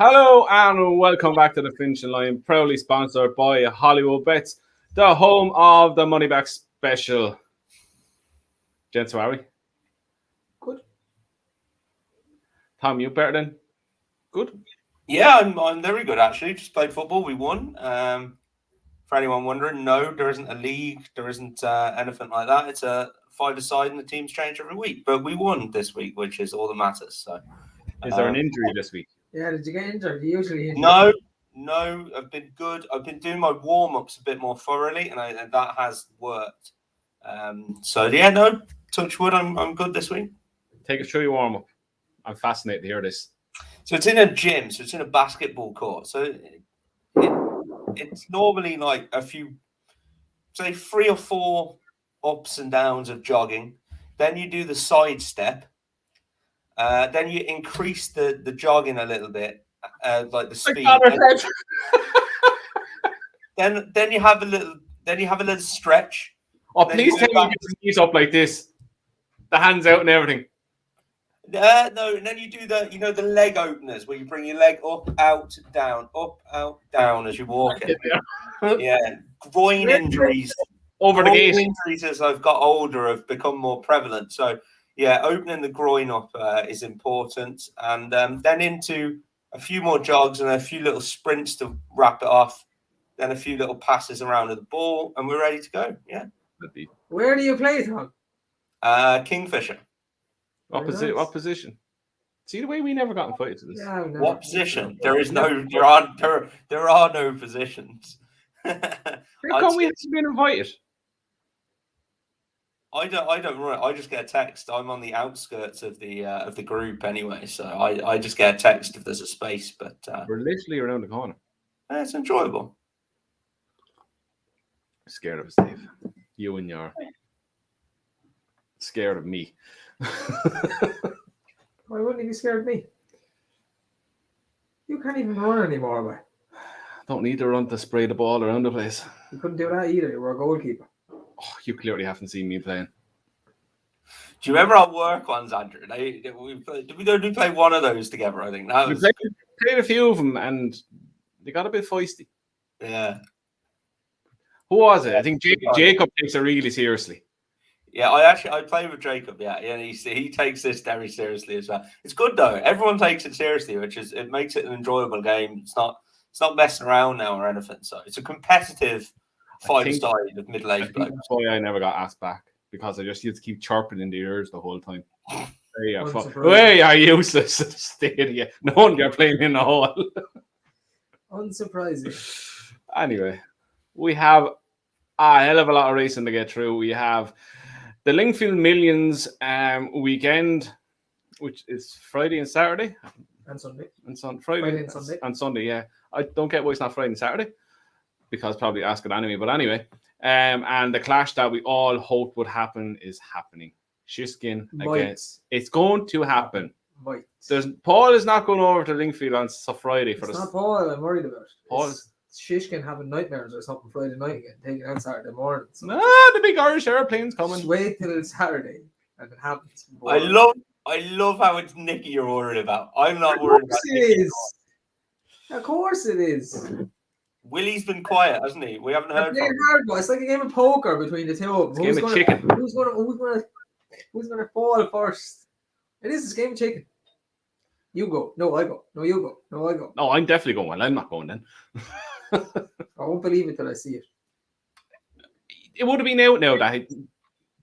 Hello and welcome back to the Finishing Line, proudly sponsored by Hollywood Bets, the home of the Money Back Special. Gents, how are we? Good. Tom, you better than? Good? Yeah, I'm very good actually. Just played football, we won. For anyone wondering, no, there isn't a league, there isn't anything like that. It's a five-a-side and the teams change every week. But we won this week, which is all that matters. So, is there an injury this week? Yeah, did you get injured? You usually injured. No, I've been good. I've been doing my warm-ups a bit more thoroughly, and that has worked. No, touch wood, I'm good this week. Take us through your warm-up. I'm fascinated to hear this. So it's in a gym, so it's in a basketball court. So it's normally like a few, say 3 or 4 ups and downs of jogging. Then you do the side step. Then you increase the jogging a little bit, like the speed. Then you have a little stretch. Oh, please tell me you get the knees up like this, the hands out and everything. No, and then you do the leg openers where you bring your leg up, out, down as you walk it. Yeah, groin injuries. Over the gate. Injuries as I've got older have become more prevalent. So yeah, opening the groin up is important, and then into a few more jogs and a few little sprints to wrap it off. Then a few little passes around with the ball, and we're ready to go. Yeah. Where do you play, Tom? Kingfisher. What position? See the way we never got invited to this. Yeah, no. What position? There are no positions. How come we haven't been invited? I don't run it. I just get a text. I'm on the outskirts of the group anyway, so I just get a text if there's a space. But we're literally around the corner. It's enjoyable. I'm scared of us, Dave. You and your scared of me. Why wouldn't you be scared of me? You can't even run anymore, boy. Don't need to run to spray the ball around the place. You couldn't do that either. You were a goalkeeper. Oh, you clearly haven't seen me playing. Do you remember our work ones, Andrew? Did we play one of those together? I think we played a few of them, and they got a bit feisty. Yeah. Who was it? I think Jacob takes it really seriously. Yeah, I play with Jacob. Yeah, and he takes this very seriously as well. It's good though. Everyone takes it seriously, it makes it an enjoyable game. It's not messing around now or anything. So it's a competitive five-side of middle-aged blokes. That's why I never got asked back, because I just used to keep chirping in the ears the whole time. Hey, are useless. Stadium. No one you're playing in the hall. Unsurprising. Anyway, we have a hell of a lot of racing to get through. We have the Lingfield Millions weekend, which is Friday and Saturday. And Sunday. Friday and Sunday. And Sunday, yeah. I don't get why it's not Friday and Saturday, because probably ask it anyway. But anyway, and the clash that we all hoped would happen is happening. Shiskin against. It's going to happen. Paul is not going over to Lingfield on Friday for It's not Paul I'm worried about. Paul Shiskin having nightmares or something Friday night again, taking out Saturday morning. So the big Irish airplane's coming. Just wait till it's Saturday and it happens. I love how it's Nicky you're worried about. I'm not worried about Nicky. Of course it is. Willie's been quiet, hasn't he? We haven't heard from him. It's like a game of poker between the two of them. It's a game of chicken. Who's gonna fall first? It is a game of chicken. You go. No, I go. No, you go. No, I go. No, I'm definitely going. Well, I'm not going then. I won't believe it till I see it. It would have been out now that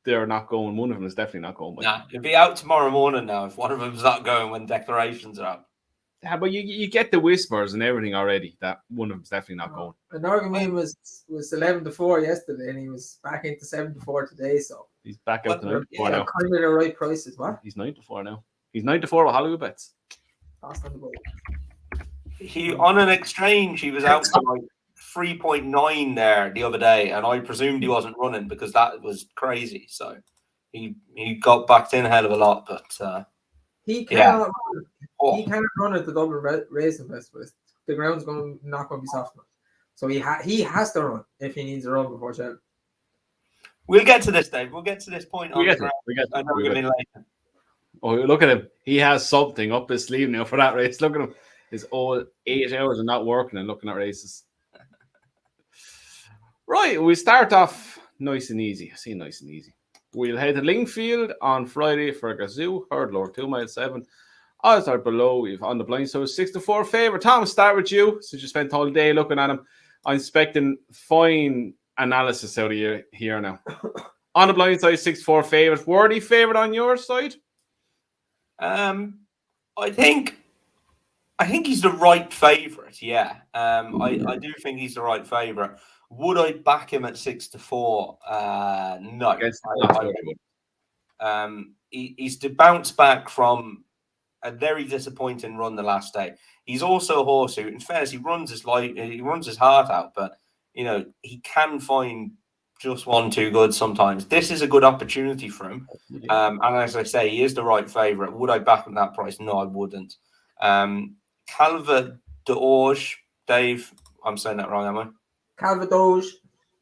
they're not going. One of them is definitely not going. Nah, it'll be out tomorrow morning now if one of them's not going when declarations are up. Yeah, but you get the whispers and everything already that one of them's definitely not going. Energumene was 11-4 yesterday, and he was back into 7-4 today. So he's back out to 9-4 now. Kind of the right prices, what? He's 9-4 now. He's 9-4 with Hollywood Bets. Fast on the boat. He on an exchange, he was out to like 3.9 there the other day, and I presumed he wasn't running because that was crazy. So he got backed in a hell of a lot, but he cannot run at the Dublin Racing Festival. The ground's not going to be soft enough. So he has to run if he needs to run before Shell. We'll get to this, Dave. We'll get to this point. We get later. Oh, look at him. He has something up his sleeve now for that race. Look at him. his all 8 hours of not working and looking at races. Right, we start off nice and easy. I see nice and easy. We'll head to Lingfield on Friday for Kazoo Hurdler, 2 mile 7. Odds are below. We've on the blind, so 6-4 favourite. Tom, start with you since you spent all day looking at him. I'm expecting fine analysis out of you here now. On the blind side, 6-4 favourite. Worthy favourite on your side? I think he's the right favourite. Yeah, I do think he's the right favourite. Would I back him at 6-4? No. He's to bounce back from a very disappointing run the last day. He's also a horse who, in fairness, he runs his heart out, but he can find just 1-2 good sometimes. This is a good opportunity for him. And as I say, he is the right favourite. Would I back him that price? No, I wouldn't. Calvadoge, Dave. I'm saying that wrong, am I? Calvadoge.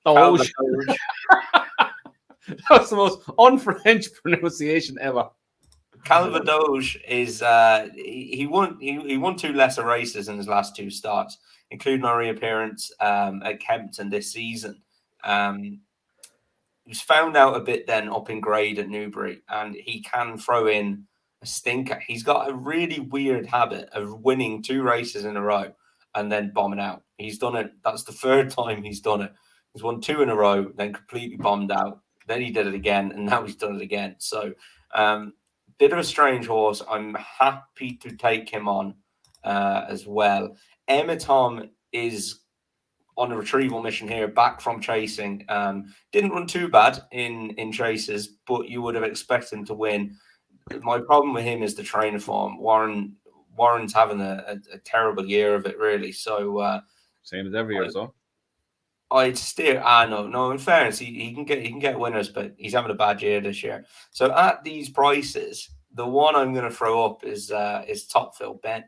Calvadoge. That's the most un-French pronunciation ever. Calvadoge is he won 2 lesser races in his last 2 starts, including our reappearance at Kempton this season. He was found out a bit then up in grade at Newbury, and he can throw in a stinker. He's got a really weird habit of winning 2 races in a row and then bombing out. He's done it. That's the 3rd time he's done it. He's won 2 in a row, then completely bombed out. Then he did it again, and now he's done it again. So, bit of a strange horse. I'm happy to take him on as well. Tom is on a retrieval mission here, back from chasing. Didn't run too bad in chases, but you would have expected him to win. My problem with him is the trainer form. Warren's having a terrible year of it, really. So same as every year, so I'd steer. No. In fairness, he can get winners, but he's having a bad year this year. So at these prices, the one I'm going to throw up is Topfield Ben.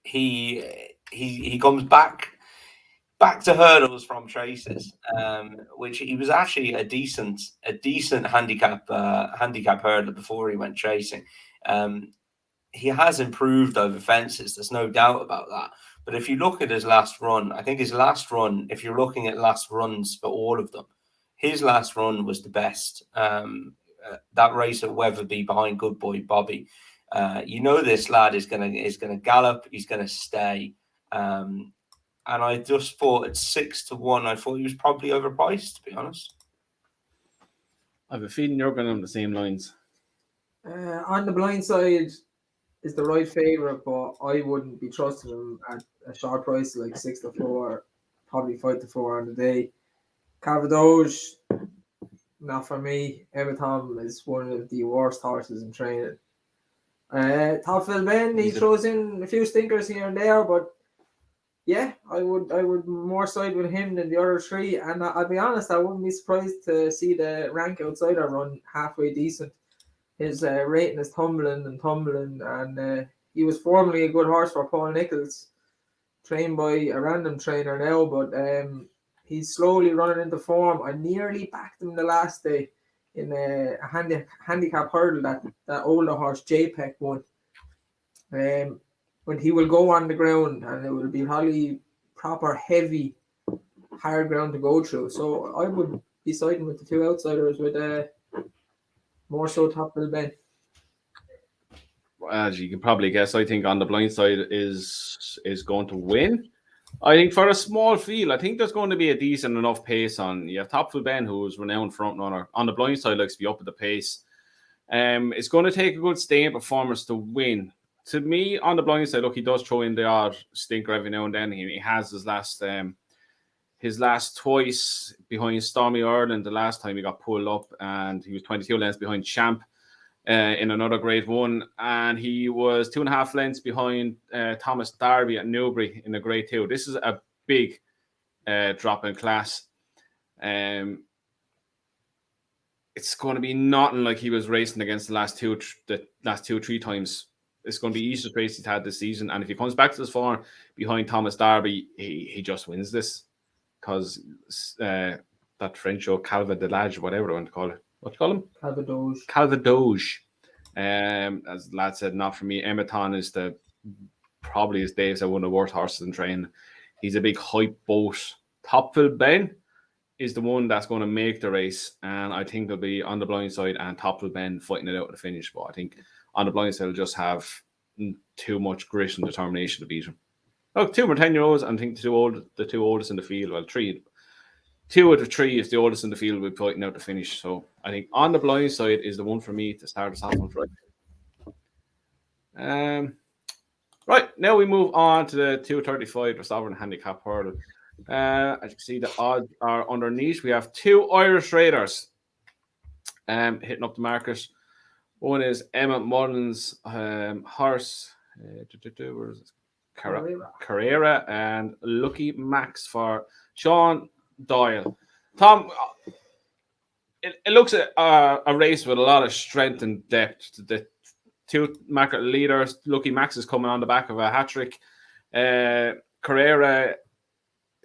He comes back to hurdles from chases, which he was actually a decent handicap hurdler before he went chasing. He has improved over fences. There's no doubt about that. But if you look at his last run, I think his last run, if you're looking at last runs for all of them, his last run was the best. That race at Weatherby behind Good Boy Bobby. This lad is gonna gallop. He's gonna stay. And I just thought at 6-1, I thought he was probably overpriced, to be honest. I have a feeling you're going on the same lines. On the blind side is the right favourite, but I wouldn't be trusting him at a short price like 6-4, probably 5-4 on the day. Calvadoge, not for me. Tom is one of the worst horses in training. Topfield Ben, he throws in a few stinkers here and there, but yeah, I would more side with him than the other 3. And I'll be honest, I wouldn't be surprised to see the rank outsider run halfway decent. His rating is tumbling, and he was formerly a good horse for Paul Nichols, trained by a random trainer now, but he's slowly running into form. I nearly backed him the last day in a handicap hurdle that older horse JPEG won. But he will go on the ground, and it will be probably proper heavy, hard ground to go through. So I would be siding with the 2 outsiders with more so Topfield Ben. As you can probably guess, I think on the blind side is going to win. I think for a small field, I think there's going to be a decent enough pace on. You have Topfield Ben, who's renowned front runner. On the blind side, likes to be up at the pace. It's going to take a good staying performance to win. To me, on the blind side, look, he does throw in the odd stinker every now and then. He has his last twice behind Stormy Ireland. The last time he got pulled up, and he was 22 lengths behind Champ in another Grade 1, and he was 2.5 lengths behind Thomas Darby at Newbury in a Grade 2. This is a big drop in class. It's going to be nothing like he was racing against the last 2-3 times. It's going to be easiest race he's had this season, and if he comes back to this form behind Thomas Darby, he just wins this, because that French or Calvadoge, whatever I want to call it. What do you call him? Calvadoge. As the lad said, not for me. Emeton is the probably, as Dave said, one of the worst horses in training. He's a big hype boat. Topfield Ben is the one that's going to make the race, and I think they'll be on the blind side and Topfield Ben fighting it out at the finish. But I think on the blind side, they'll just have too much grit and determination to beat him. Look, 2 more 10-year-olds, and I think the two oldest in the field, well, 2 out of 3 is the oldest in the field will be fighting out the finish. So I think on the blind side is the one for me to start us off on Friday. Right, now we move on to the 235 for Sovereign Handicap Hurdle. As you can see, the odds are underneath. We have 2 Irish Raiders hitting up the market. One is Emma Mullins' horse, where is it? Carrera, and Lucky Max for Sean Doyle. Tom, it looks at a race with a lot of strength and depth. The 2 market leaders, Lucky Max is coming on the back of a hat-trick. Carrera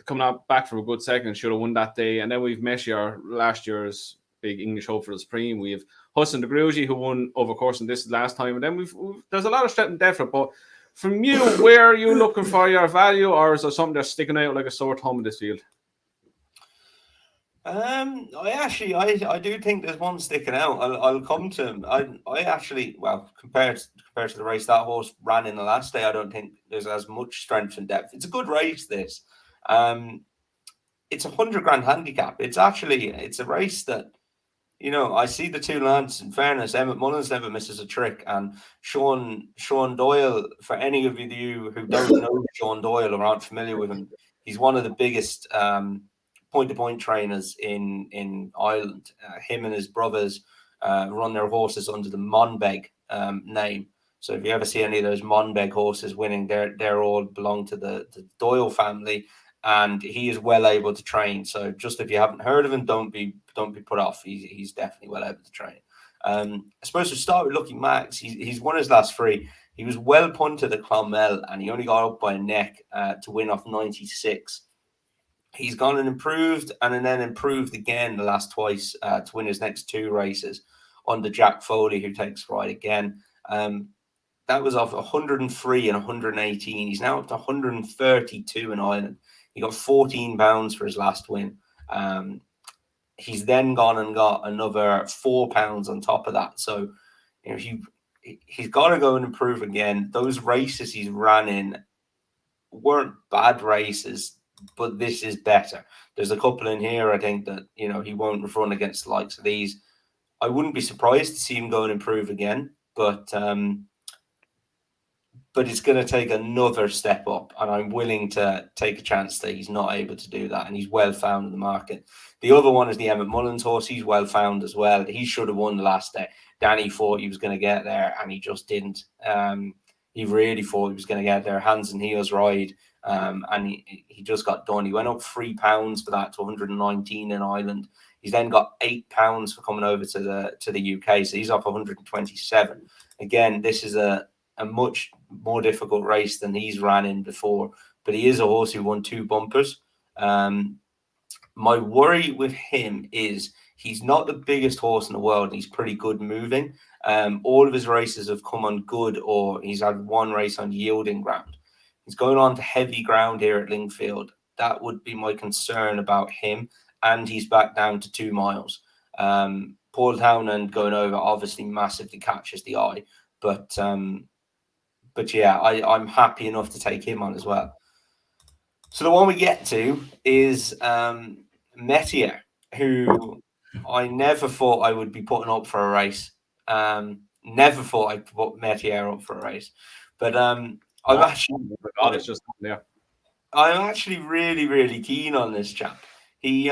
coming out back for a good second, should have won that day. And then we've Messier, last year's big English hope for the Supreme. We have Hussein de Grugy, who won over course in this last time. And then there's a lot of strength and depth. But from you, where are you looking for your value, or is there something that's sticking out like a sore thumb in this field? I do think there's one sticking out. I'll come to him. I actually, well, compared to the race that horse ran in the last day, I don't think there's as much strength and depth. It's a good race, this. It's a 100 grand handicap. It's a race that, you know, I see the 2 lads. In fairness, Emmett Mullins never misses a trick, and Sean Doyle. For any of you who don't know Sean Doyle or aren't familiar with him, he's one of the biggest point-to-point trainers in Ireland. Him and his brothers run their horses under the Monbeg name. So if you ever see any of those Monbeg horses winning, they're all belong to the Doyle family, and he is well able to train. So just if you haven't heard of him, don't be put off. He's definitely well able to train. I suppose to start with Lucky Max, he's won his last 3. He was well punted at Clonmel, and he only got up by a neck to win off 96. He's gone and improved, and then improved again the last twice to win his next 2 races under Jack Foley, who takes right again. That was off 103 and 118. He's now up to 132 in Ireland. He got £14 for his last win. He's then gone and got another £4 on top of that. So, you know, he's got to go and improve again. Those races he's ran in weren't bad races, but this is better. There's a couple in here, I think, that, you know, he won't run against the likes of these. I wouldn't be surprised to see him go and improve again, but it's going to take another step up, and I'm willing to take a chance that he's not able to do that, and he's well found in the market. The other one is the Emmett Mullins horse. He's well found as well. He should have won the last day. Danny thought he was going to get there, and he just didn't. He really thought he was going to get there. Hands and heels ride. And he just got done. He went up £3 for that to 119 in Ireland. He's then got £8 for coming over to the UK, so he's off 127. Again, this is a much more difficult race than he's ran in before, but he is a horse who won 2 bumpers. My worry with him is he's not the biggest horse in the world, and he's pretty good moving. All of his races have come on good, or he's had 1 race on yielding ground. He's going on to heavy ground here at Lingfield. That would be my concern about him. And he's back down to 2 miles. Paul Townend going over obviously massively catches the eye. But yeah, I'm happy enough to take him on as well. So the one we get to is Metier, who I never thought I would be putting up for a race. Never thought I'd put Metier up for a race. But I'm actually really, really keen on this chap. He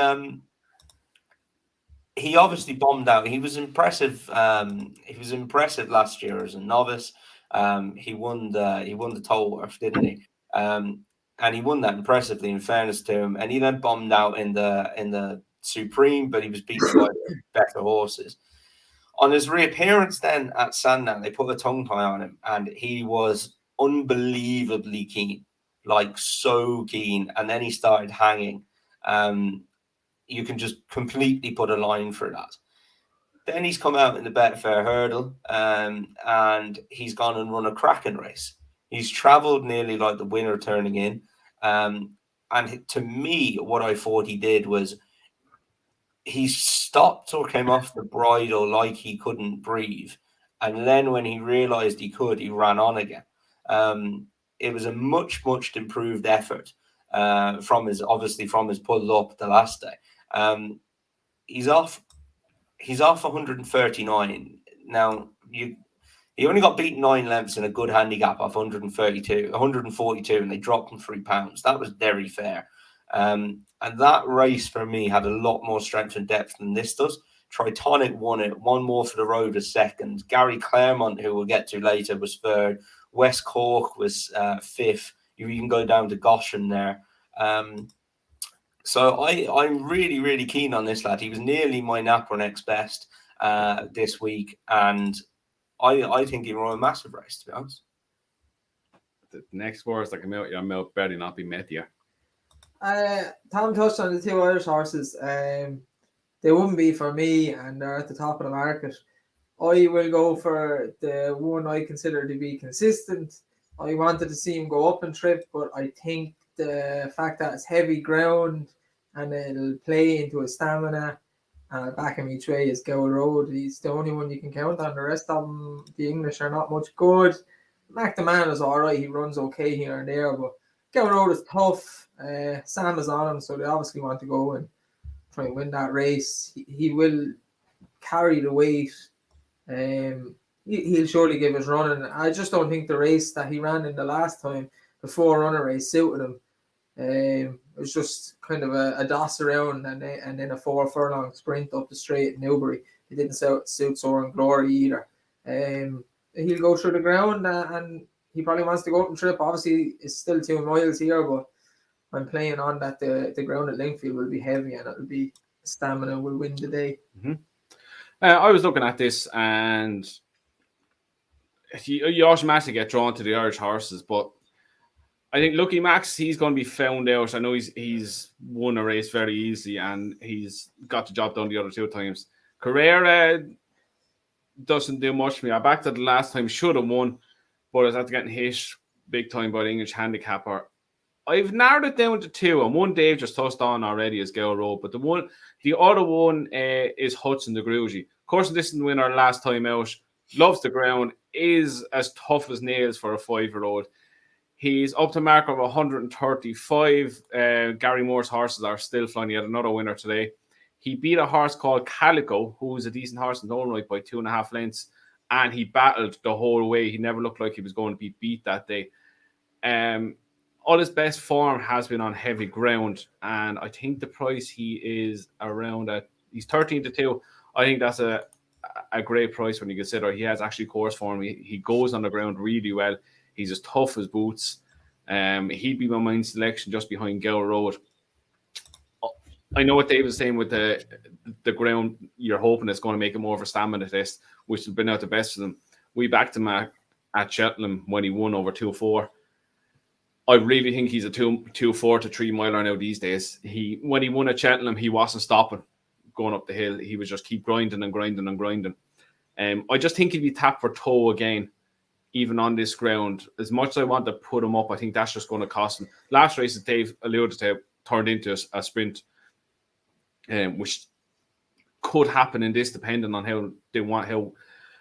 obviously bombed out. He was impressive. He was impressive last year as a novice. He won the Tolworth, didn't he? And he won that impressively, in fairness to him. And he then bombed out in the Supreme, but he was beaten by better horses. On his reappearance then at Sandown, they put a tongue tie on him, and he was unbelievably keen, like so keen. And then he started hanging. You can just completely put a line through that. Then he's come out in the Betfair Hurdle, and he's gone and run a cracking race. He's travelled nearly like the winner turning in. And to me, what I thought he did was he stopped or came off the bridle like he couldn't breathe. And then when he realised he could, he ran on again. It was a much improved effort from his pull up the last day. He's off 139 now. He only got beaten 9 lengths in a good handicap off 142, and they dropped him £3. That was very fair. And that race for me had a lot more strength and depth than this does. Tritonic won it. One More for the Road was second. Gary Claremont, who we'll get to later, was third. West Cork was fifth. You can go down to Goshen there. So I'm really keen on this lad. He was nearly my Napper next best this week, and I think he won a massive race, to be honest. The next words that come out your mouth better not be met you. Tom touched on the 2 Irish horses. They wouldn't be for me, and they're at the top of the market. I will go for the one I consider to be consistent. I wanted to see him go up and trip, but I think the fact that it's heavy ground and it'll play into his stamina and back him each way is Gower Road. He's the only one you can count on. The rest of them, the English, are not much good. Mac the Man is all right. He runs okay here and there, but Gower Road is tough. Sam is on him, so they obviously want to go and try and win that race. He will carry the weight. He'll surely give his running. I just don't think the race that he ran in the last time, the 4-runner race, suited him. It was just kind of a doss around and then a 4 furlong sprint up the straight in Newbury. It didn't suit Soaring Glory either. He'll go through the ground and he probably wants to go up and trip. Obviously, it's still 2 miles here, but I'm playing on that the ground at Lingfield will be heavy and it'll be stamina will win the day. Mm-hmm. I was looking at this and you automatically get drawn to the Irish horses, but I think Lucky Max, he's going to be found out. I know he's won a race very easily and he's got the job done the other 2 times. Carrera doesn't do much for me. I backed it the last time, should have won, but I was after getting hit big time by the English handicapper. I've narrowed it down to 2, and one Dave just touched on already is Gower Road, but the other one is Hudson de Grugy. Of course, this is the winner last time out. Loves the ground, is as tough as nails for a 5-year-old. He's up to mark of 135. Gary Moore's horses are still flying. He had another winner today. He beat a horse called Calico, who was a decent horse in his own right by 2.5 lengths, and he battled the whole way. He never looked like he was going to be beat that day. All his best form has been on heavy ground, and I think the price he is around at, he's 13-2. I think that's a great price when you consider he has actually course form. He goes on the ground really well. He's as tough as boots. He'd be my main selection just behind Gower Road. I know what Dave was saying with the ground. You're hoping it's going to make it more of a stamina test, which has been out the best of them. We backed him at Cheltenham when he won over 2-4. I really think he's a 2-4 to 3 miler now these days. When he won at Cheltenham, he wasn't stopping going up the hill. He was just keep grinding. I just think he'd be tapped for toe again, even on this ground. As much as I want to put him up, I think that's just going to cost him. Last race, as Dave alluded to, turned into a sprint, which could happen in this, depending on how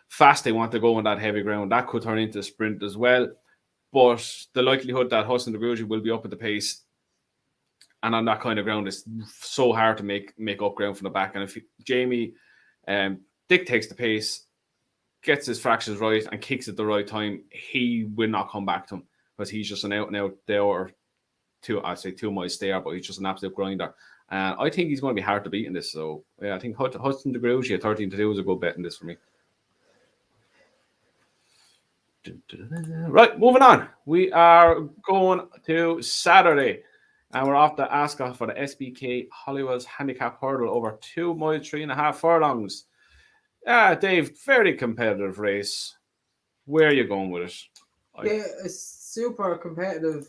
fast they want to go on that heavy ground. That could turn into a sprint as well. But the likelihood that Hudson de Grugy will be up at the pace and on that kind of ground is so hard to make up ground from the back. And if Jamie dictates the pace, gets his fractions right and kicks at the right time, he will not come back to him because he's just an out and out there, or 2 miles stayer, but he's just an absolute grinder. And I think he's going to be hard to beat in this. So yeah, I think Hudson de Grugy at 13-2 is a good bet in this for me. Right, moving on. We are going to Saturday, and we're off to Ascot for the SBK Hollywood's Handicap Hurdle over 2 miles, 3.5 furlongs. Dave, very competitive race. Where are you going with it? Yeah, it's super competitive.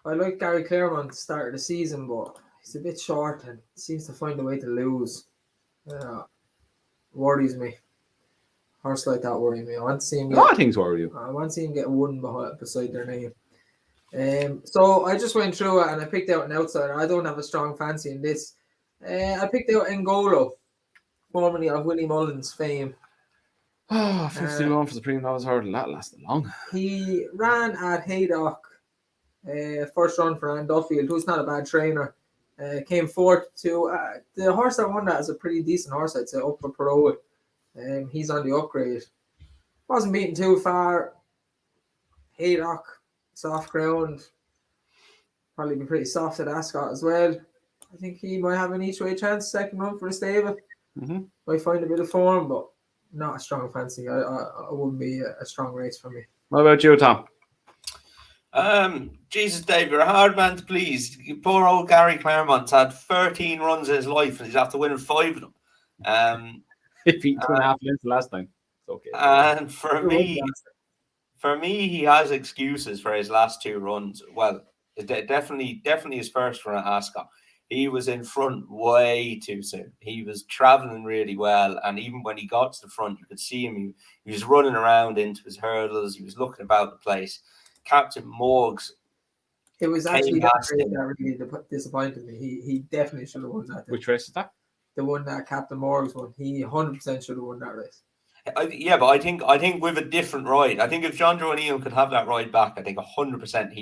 I like Gary Claremont to start the season, but he's a bit short and seems to find a way to lose. Worries me. horse like that worry me. I want to see him A lot of things worry you. I want to see him get one beside their name. So I just went through it and I picked out an outsider. I don't have a strong fancy in this. I picked out Ngolo, formerly of Willie Mullins fame. Oh, 51 for the Supreme Novice Hurdle. That lasted long. He ran at Haydock, first run for Anne Duffield, who's not a bad trainer. Came fourth to the horse that won that is a pretty decent horse, I'd say, up for parole. He's on the upgrade. Wasn't beaten too far. Haydock, soft ground. Probably be pretty soft at Ascot as well. I think he might have an each way chance, second run for the stable. Mm-hmm. Might find a bit of form, but not a strong fancy. I wouldn't be a strong race for me. What about you, Tom? Jesus, Dave, you're a hard man to please. Poor old Gary Claremont's had 13 runs in his life and he's after winning 5 of them. If he 2.5 lengths last time, it's okay. And for me, he has excuses for his last 2 runs. Well, definitely his first run at Ascot. He was in front way too soon. He was traveling really well, and even when he got to the front, you could see him. He was running around into his hurdles. He was looking about the place. Captain Morgs. It was actually that race that really disappointed me. He definitely should have won that. Which race is that? The one that Captain Morgs won. He 100% should have won that race. Yeah, but I think with a different ride. I think if John Joe O'Neill could have that ride back, I think 100%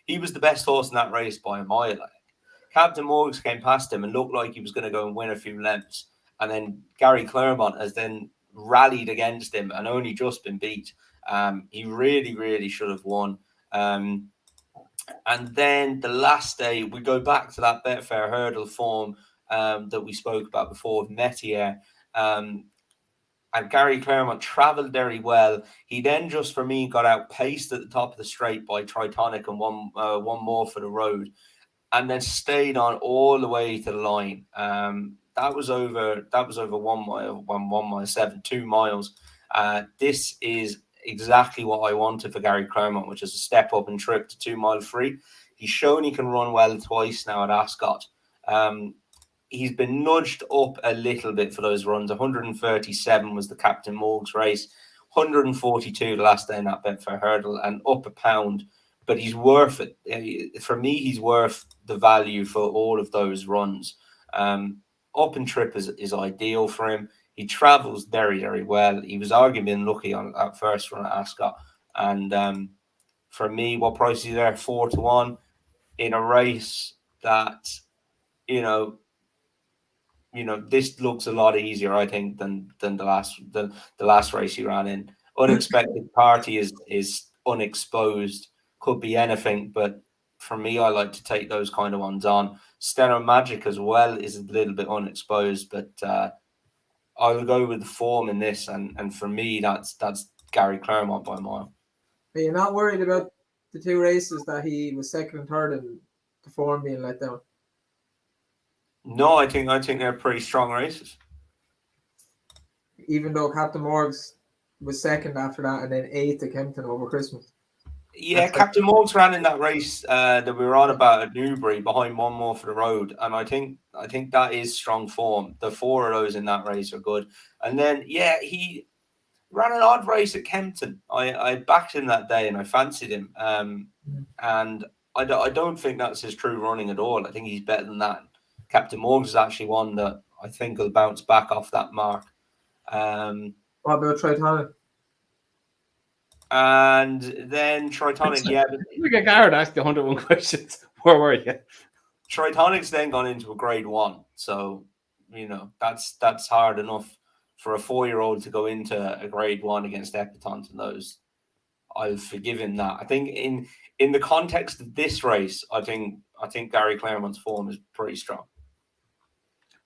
he was the best horse in that race by a mile. Captain Morgs came past him and looked like he was going to go and win a few lengths. And then Gary Claremont has then rallied against him and only just been beat. He really, really should have won. And then the last day, we go back to that Betfair hurdle form that we spoke about before with Metier. And Gary Claremont travelled very well. He then just, for me, got outpaced at the top of the straight by Tritonic and one more for the road. And then stayed on all the way to the line. That was over 1 mile, 1 mile 7, 2 miles. This is exactly what I wanted for Gary Claremont, which is a step up and trip to 2 mile free. He's shown he can run well twice now at Ascot. He's been nudged up a little bit for those runs. 137 was the Captain Morgs race, 142 the last day in that Betfair hurdle, and up a pound. But he's worth it. For me, he's worth the value for all of those runs. Up and trip is ideal for him. He travels very, very well. He was arguably unlucky on that first run at Ascot. And for me, what price is he there? 4 to 1 in a race that, this looks a lot easier, I think, than the last race he ran in. Unexpected Party is unexposed. Could be anything, but for me, I like to take those kind of ones on. Steno Magic as well is a little bit unexposed, but I'll go with the form in this, and for me, that's Gary Claremont by a mile. Are you not worried about the 2 races that he was second and third and the form being let down? No, I think they're pretty strong races. Even though Captain Morgs was second after that and then 8th at Kempton over Christmas. Yeah, Captain Morgs ran in that race that we were on about at Newbury behind one more for the road, and I think that is strong form. The 4 of those in that race are good, and then he ran an odd race at Kempton. I backed him that day and I fancied him, and I don't think that's his true running at all. I think he's better than that. Captain Morgs is actually one that I think will bounce back off that mark. What about Tritonic? And then Tritonic, We get Garrett asked 101 questions. Where were you? Tritonic's then gone into a grade 1. So, that's hard enough for a 4-year-old to go into a grade 1 against Epatons and those. I'll forgive him that. I think in the context of this race, I think Gary Claremont's form is pretty strong.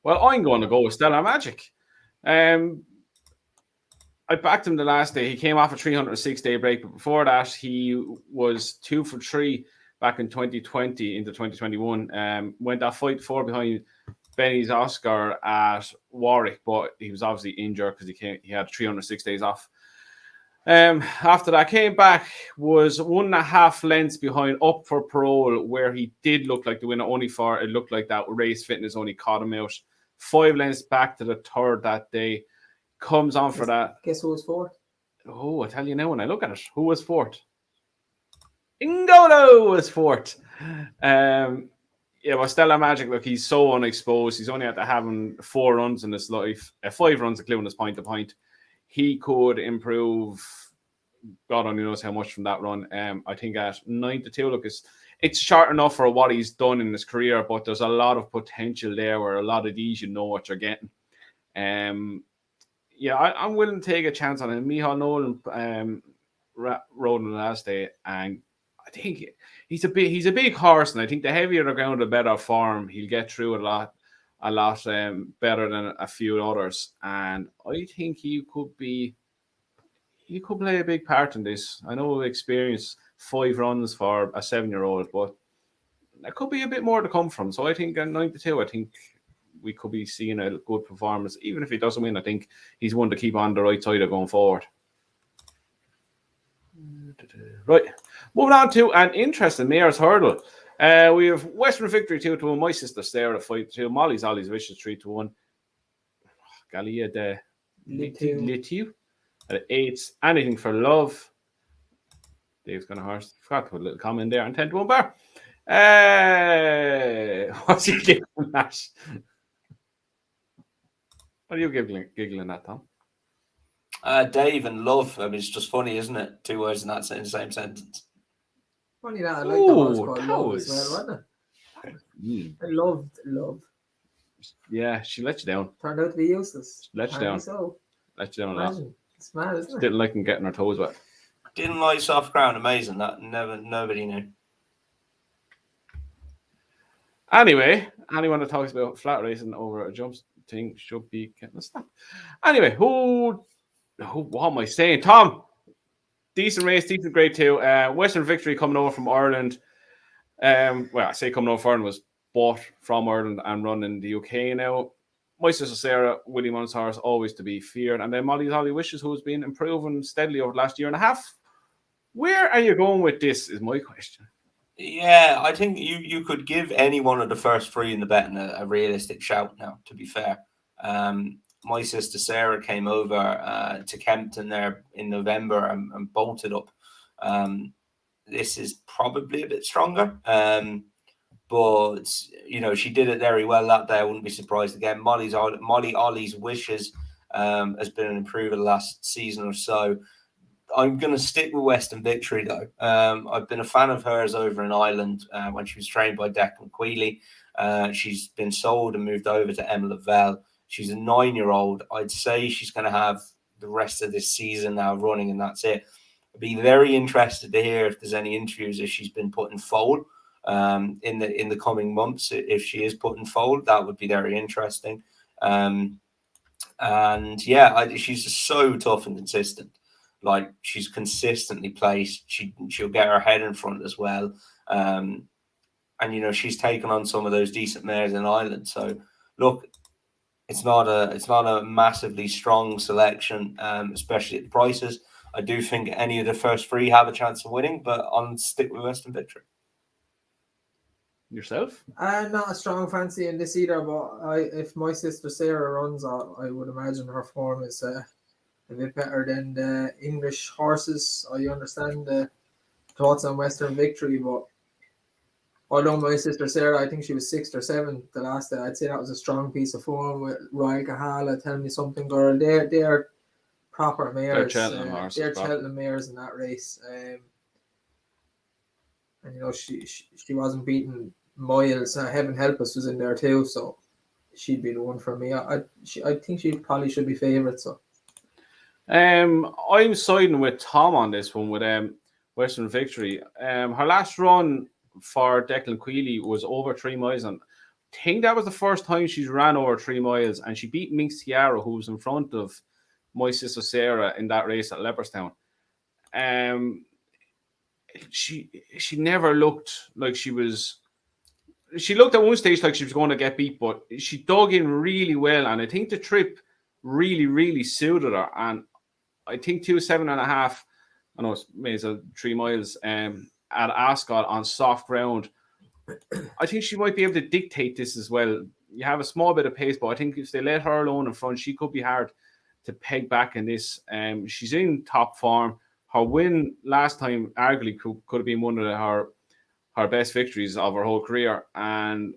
Well, I'm going to go with Stellar Magic. I backed him the last day. He came off a 306-day break, but before that, he was 2 for 3 back in 2020 into 2021. Went that 5-4 behind Benny's Oscar at Warwick, but he was obviously injured because he had 306 days off. After that, came back, was 1.5 lengths behind Up for Parole, where he did look like the winner, only for it looked like that race fitness only caught him out. 5 lengths back to the third that day. comes on for that. Guess who was fourth? Oh, I tell you now when I look at it, who was fourth? Ingolo was fourth. Yeah, well, Stella Magic, look, he's so unexposed. He's only after having 4 runs in his life, 5 runs, including his point to point. He could improve. God only knows how much from that run. I think at 9-2, look, it's short enough for what he's done in his career, but there's a lot of potential there where a lot of these, you know what you're getting. Yeah, I'm willing to take a chance on him. Michal Nolan rode on the last day, and I think he's a big horse, and I think the heavier the ground, the better form. He'll get through a lot better than a few others, and I think he could play a big part in this. I know we experienced 5 runs for a 7-year-old, but there could be a bit more to come from. So I think at 9-2, I think we could be seeing a good performance. Even if he doesn't win, I think he's one to keep on the right side of going forward. Right, moving on to an interesting Mayor's Hurdle. We have Western Victory 2-1. My sister Sarah 5-2. Molly's Ollie's Vicious 3-1. Galia de Litiu at 8. Anything for Love. Dave's gonna horse. Forgot to put a little comment there. And 10-1 bar. What's he giggling at? What are you giggling at, Tom? Dave and Love. I mean, it's just funny, isn't it? 2 words in the same sentence. Funny that I like the horse called Love as well, wasn't it? I loved Love. Yeah, she let you down. Turned out to be useless. Let you down. So. Let you down a lot. It's mad, isn't it? Didn't like him getting her toes wet. Didn't like soft ground. Amazing. That nobody knew. Anyway, anyone that talks about flat racing over a jump thing should be getting a stop. Anyway, what am I saying? Tom, decent race, decent grade 2. Western Victory coming over from Ireland. Well, I say coming over from Ireland, was bought from Ireland and run in the UK now. My sister Sarah, Willie Munn's horse, always to be feared. And then Molly's Holly Wishes, who's been improving steadily over the last year and a half. Where are you going with this is my question. Yeah, I think you could give any one of the first 3 in the betting a realistic shout now, to be fair. My sister Sarah came over to Kempton there in November and bolted up. This is probably a bit stronger. But, you know, she did it very well that day. I wouldn't be surprised again. Molly Ollie's Wishes has been an improver the last season or so. I'm going to stick with Western Victory, though. I've been a fan of hers over in Ireland when she was trained by Declan Quealy. She's been sold and moved over to Emma Lavelle. She's a 9-year-old. I'd say she's going to have the rest of this season now running, and that's it. I'd be very interested to hear if there's any interviews if she's been put in foal in the coming months. If she is put in foal, that would be very interesting. And yeah, she's just so tough and consistent. Like, she's consistently placed. She'll get her head in front as well. And, you know, she's taken on some of those decent mares in Ireland. So, look, it's not a massively strong selection, especially at the prices. I do think any of the first 3 have a chance of winning, but I'll stick with Western Victory. Yourself? I'm not a strong fancy in this either, but if my sister Sarah runs, I would imagine her form is a bit better than the English horses. I understand the thoughts on Western Victory, but although my sister Sarah, I think she was 6th or 7th the last day, I'd say that was a strong piece of form with Royal Kahala. Tell me something, girl. They're proper mares. They're Cheltenham horses. They're Cheltenham mares in that race. And you know, she wasn't beaten miles. Heaven Help Us was in there too, so she'd be the one for me. I think she probably should be favourite. So, I'm siding with Tom on this one with Western Victory. Her last run for Declan Quealy was over 3 miles, and I think that was the first time she's ran over 3 miles, and she beat Minx Tiara, who was in front of my sister Sarah in that race at Leopardstown. She never looked like she was. She looked at one stage like she was going to get beat, but she dug in really well, and I think the trip really, really suited her. And I think 7.5. I know it's maybe 3 miles at Ascot on soft ground. I think she might be able to dictate this as well. You have a small bit of pace, but I think if they let her alone in front, she could be hard to peg back in this. She's in top form. Her win last time arguably could have been one of her best victories of her whole career. And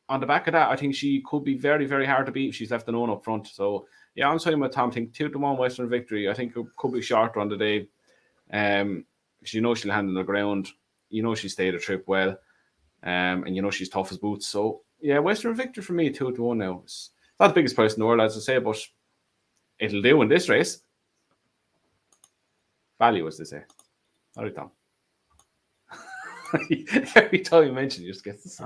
on the back of that, I think she could be very, very hard to beat if she's left alone up front. So, yeah, I'm saying with Tom. I think 2-1 Western Victory. I think it could be shorter on the day. You know she'll hand on the ground. You know she stayed a trip well. And you know she's tough as boots. So, yeah, Western Victory for me, 2-1 now. It's not the biggest price in the world, as I say, but it'll do in this race. Value, as they say. All right, Tom. Every time you mention it, you just get this.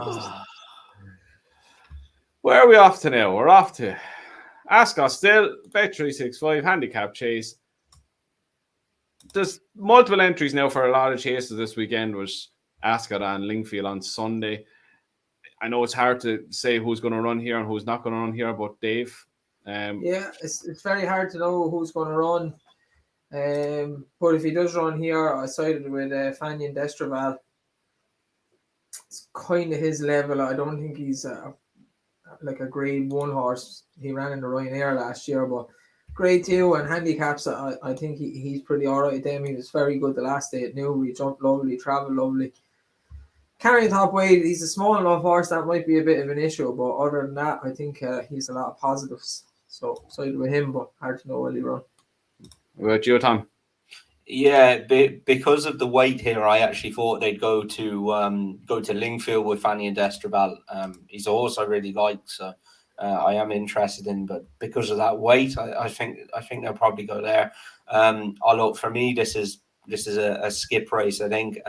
Where are we off to now? We're off to Ascot still, Bet365, Handicap Chase. There's multiple entries now for a lot of chases this weekend with Ascot and Lingfield on Sunday. I know it's hard to say who's going to run here and who's not going to run here, but Dave. Yeah, it's very hard to know who's going to run. But if he does run here, I sided with Fanion Destraval. It's kind of his level. I don't think he's like a grade 1 horse. He ran in the Ryanair last year, but grade 2 and handicaps, I think he's pretty all right then. He was very good the last day at Newbury. He jumped lovely, travelled lovely. Carrying top weight, he's a small enough horse that might be a bit of an issue, but other than that, I think he's a lot of positives. So sided with him, but hard to know will he run. What about you, Tom? Yeah, because of the weight here, I actually thought they'd go to Lingfield with Fanny and Destraval. He's also really liked, so I am interested in. But because of that weight, I think they'll probably go there. Although for me, this is a skip race. I think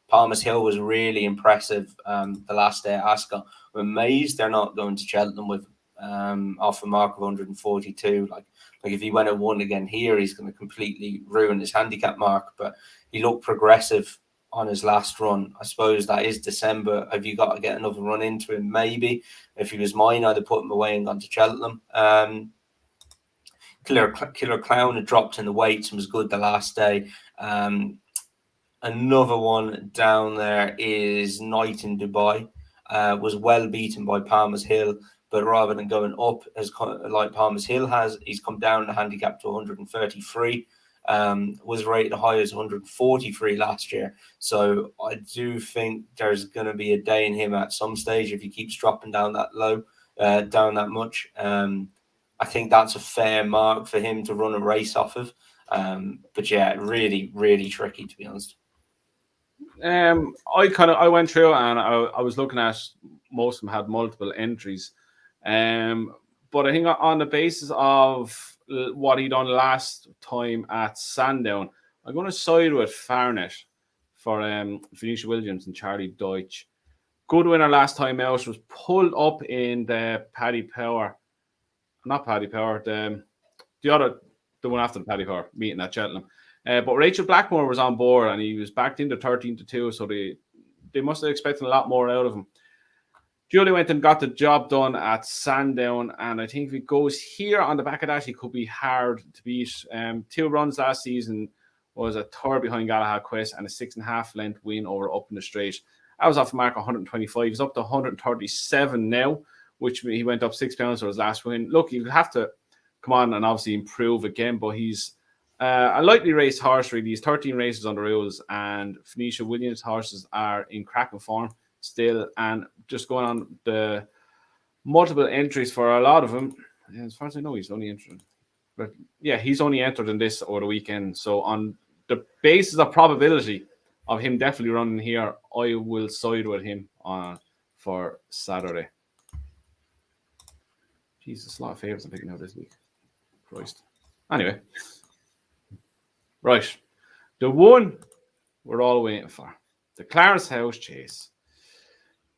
Palmer's Hill was really impressive the last day at Ascot. I'm amazed they're not going to Cheltenham with off a mark of 142. Like if he went and won again here, he's going to completely ruin his handicap mark. But he looked progressive on his last run. I suppose that is December. Have you got to get another run into him? Maybe. If he was mine, I'd have put him away and gone to Cheltenham. Killer Clown had dropped in the weights and was good the last day. Another one down there is Night in Dubai. Was well beaten by Palmer's Hill, but rather than going up as like Palmer's Hill has, he's come down the handicap to 133. Was rated high as 143 last year. So I do think there's going to be a day in him at some stage if he keeps dropping down that low, down that much. I think that's a fair mark for him to run a race off of. But yeah, really, really tricky, to be honest. I went through and I was looking at most of them had multiple entries. But I think on the basis of what he done last time at Sandown, I'm going to side with Farnet for Phoenicia Williams and Charlie Deutsch. Good winner last time out, was pulled up in the Paddy Power. Not Paddy Power, the one after the Paddy Power meeting at Cheltenham. But Rachel Blackmore was on board and he was backed into 13-2, so they must have expected a lot more out of him. Julie went and got the job done at Sandown, and I think if he goes here on the back of that, he could be hard to beat. 2 runs last season, was a third behind Galahad Quest and a 6.5 length win over Up in the Straight. I was off the mark 125. He's up to 137 now, which he went up £6 for his last win. Look, he'll have to come on and obviously improve again, but he's a lightly raced horse, really. He's 13 races on the rules, and Phoenicia Williams horses are in cracking form still, and just going on the multiple entries for a lot of them. As far as I know, he's only entered. But yeah, he's only entered in this over the weekend. So on the basis of probability of him definitely running here, I will side with him for Saturday. Jesus, a lot of favourites I'm picking out this week. Christ. Anyway. Right. The one we're all waiting for. The Clarence House Chase.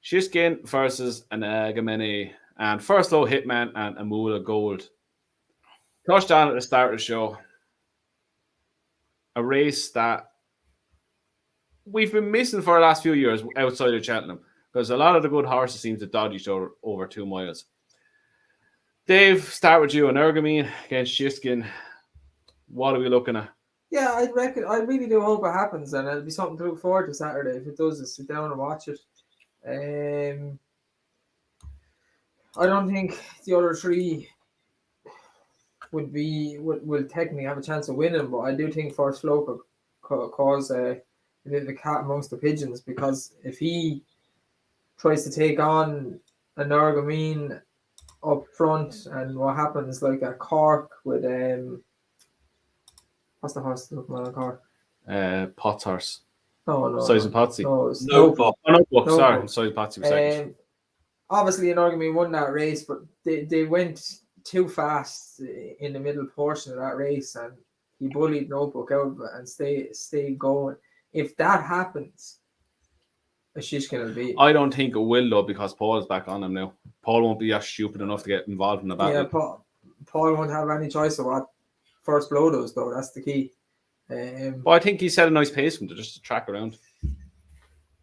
Shiskin versus Energumene. And First Low Hitman and Amula Gold. Touchdown at the start of the show. A race that we've been missing for the last few years outside of Cheltenham, because a lot of the good horses seem to dodge each other over 2 miles. Dave, start with you. Energumene against Shiskin. What are we looking at? Yeah, I really do hope it happens, and it'll be something to look forward to Saturday. If it does, just sit down and watch it. I don't think the other 3 will technically have a chance of winning, but I do think first flow could cause a bit of a cat amongst the pigeons, because if he tries to take on an Energumene up front, and what happens like a Cork with what's the horse that look on Cork? Potts horse. No, Size of Potsy. Notebook. Notebook, No. sorry. Size of Potsy was second. Obviously, Energumene won that race, but they went too fast in the middle portion of that race, and he bullied Notebook out of it and stay going. If that happens, a Shiskin will beat. I don't think it will though, because Paul is back on him now. Paul won't be as stupid enough to get involved in the battle. Yeah, Paul won't have any choice of what first blow does, though. That's the key. Well, I think he set a nice pace for him to just track around.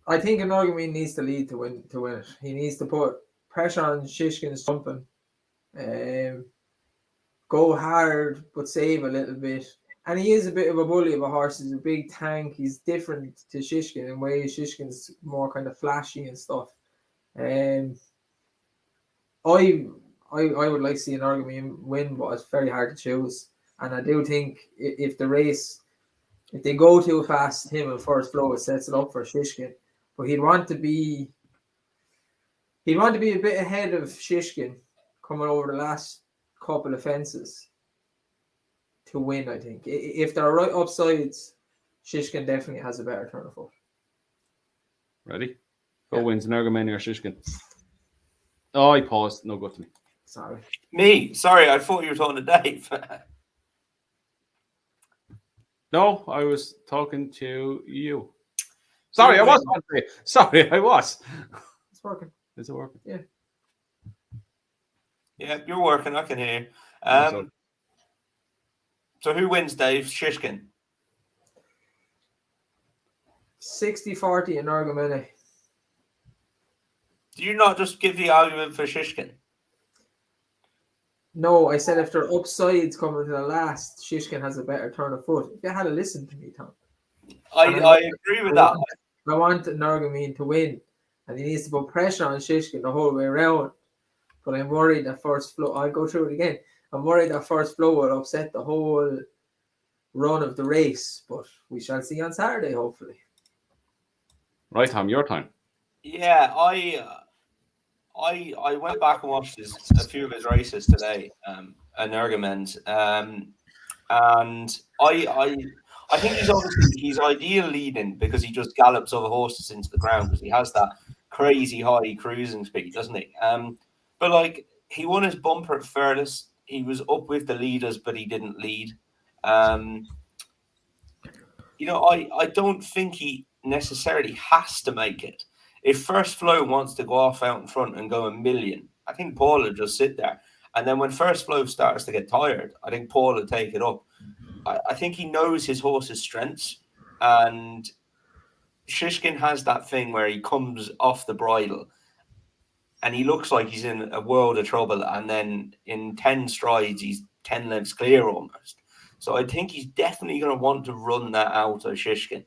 I think Energumene needs to lead to win it. He needs to put pressure on Shishkin's jumping. Go hard but save a little bit. And he is a bit of a bully of a horse. He's a big tank. He's different to Shiskin in ways. Shishkin's more kind of flashy and stuff. I would like to see Energumene win, but it's very hard to choose. And I do think if they go too fast, him in first flow, it sets it up for Shiskin. But he'd want to be a bit ahead of Shiskin coming over the last couple of fences to win, I think. If they're right upsides, Shiskin definitely has a better turn of foot. Ready? Go wins Energumene or Shiskin. Oh, I paused. No good to me. Sorry. Me? Sorry, I thought you were talking to Dave. No, I was talking to you. Sorry, I was. Sorry, I was. It's working. Is it working? Yeah. Yeah, you're working. I can hear you. So who wins, Dave? Shiskin. 60-40 Energumene. Do you not just give the argument for Shiskin? No, I said if they're upsides coming to the last, Shiskin has a better turn of foot. If you had to listen to me, Tom. I agree with that. I want Energumene to win, and he needs to put pressure on Shiskin the whole way around. But I'm worried that first flow, I'll go through it again. I'm worried that first flow will upset the whole run of the race, but we shall see on Saturday, hopefully. Right, Tom, your time. Yeah, I went back and watched a few of his races today, Energumene's, and I think he's ideal leading because he just gallops other horses into the ground because he has that crazy high cruising speed, doesn't he? But like he won his bumper at Furthest. He was up with the leaders, but he didn't lead. I don't think he necessarily has to make it. If First Flow wants to go off out in front and go a million, I think Paul will just sit there. And then when First Flow starts to get tired, I think Paul will take it up. I think he knows his horse's strengths. And Shiskin has that thing where he comes off the bridle and he looks like he's in a world of trouble. And then in 10 strides, he's 10 lengths clear almost. So I think he's definitely going to want to run that out of Shiskin.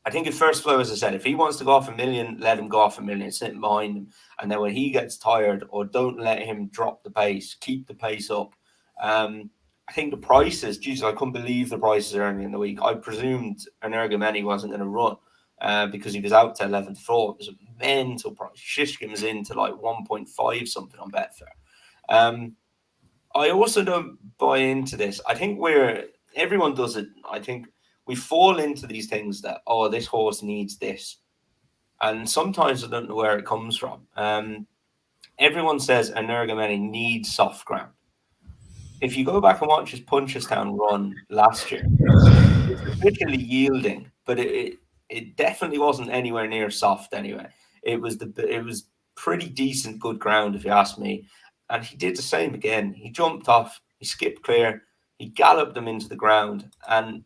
I think at First Flow, as I said, if he wants to go off a million, let him go off a million, sit behind him. And then when he gets tired, or don't let him drop the pace, keep the pace up. I think the prices, Jesus, I couldn't believe the prices early in the week. I presumed Energumene wasn't going to run because he was out to 11-4. It was a mental price. Shishkin was into like 1.5 something on Betfair. I also don't buy into this. I think everyone does it. I think we fall into these things that, this horse needs this. And sometimes I don't know where it comes from. Everyone says Energumene needs soft ground. If you go back and watch his Punchestown run last year, it's particularly yielding, but it definitely wasn't anywhere near soft anyway. It was pretty decent, good ground, if you ask me. And he did the same again. He jumped off, he skipped clear, he galloped them into the ground. And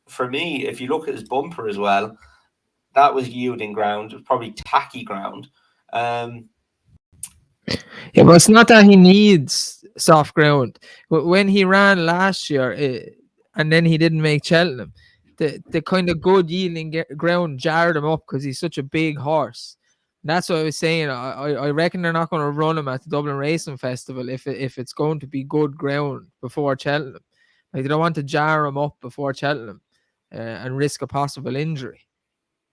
for me, if you look at his bumper as well, that was yielding ground. It was probably tacky ground. Yeah, but it's not that he needs soft ground. But when he ran last year, and then he didn't make Cheltenham, the kind of good yielding ground jarred him up because he's such a big horse. That's what I was saying. I reckon they're not going to run him at the Dublin Racing Festival if it's going to be good ground before Cheltenham. Like, they don't want to jar him up before Cheltenham and risk a possible injury.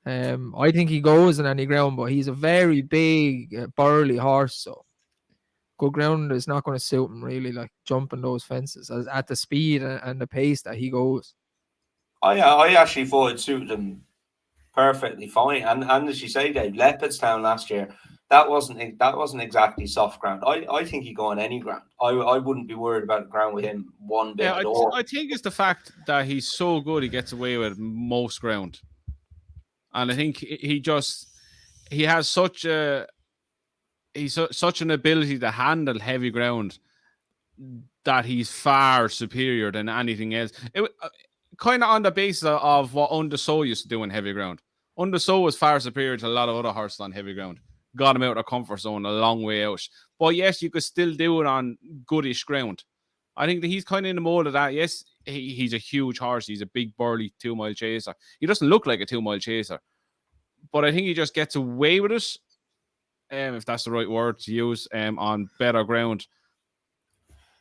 I think he goes in any ground, but he's a very big, burly horse, so good ground is not going to suit him really, like jumping those fences at the speed and the pace that he goes. I actually thought it suited him perfectly fine. And as you say, Dave, Leopardstown last year, that wasn't exactly soft ground. I think he'd go on any ground. I wouldn't be worried about the ground with him one bit at all. I think it's the fact that he's so good he gets away with most ground. And I think he has such such an ability to handle heavy ground that he's far superior than anything else. Kind of on the basis of what Undersow used to do in heavy ground. Undersow was far superior to a lot of other horses on heavy ground. Got him out of their comfort zone a long way out. But yes, you could still do it on goodish ground. I think that he's kind of in the mold of that. Yes, he's a huge horse. He's a big, burly 2 mile chaser. He doesn't look like a 2 mile chaser. But I think he just gets away with it, if that's the right word to use, on better ground.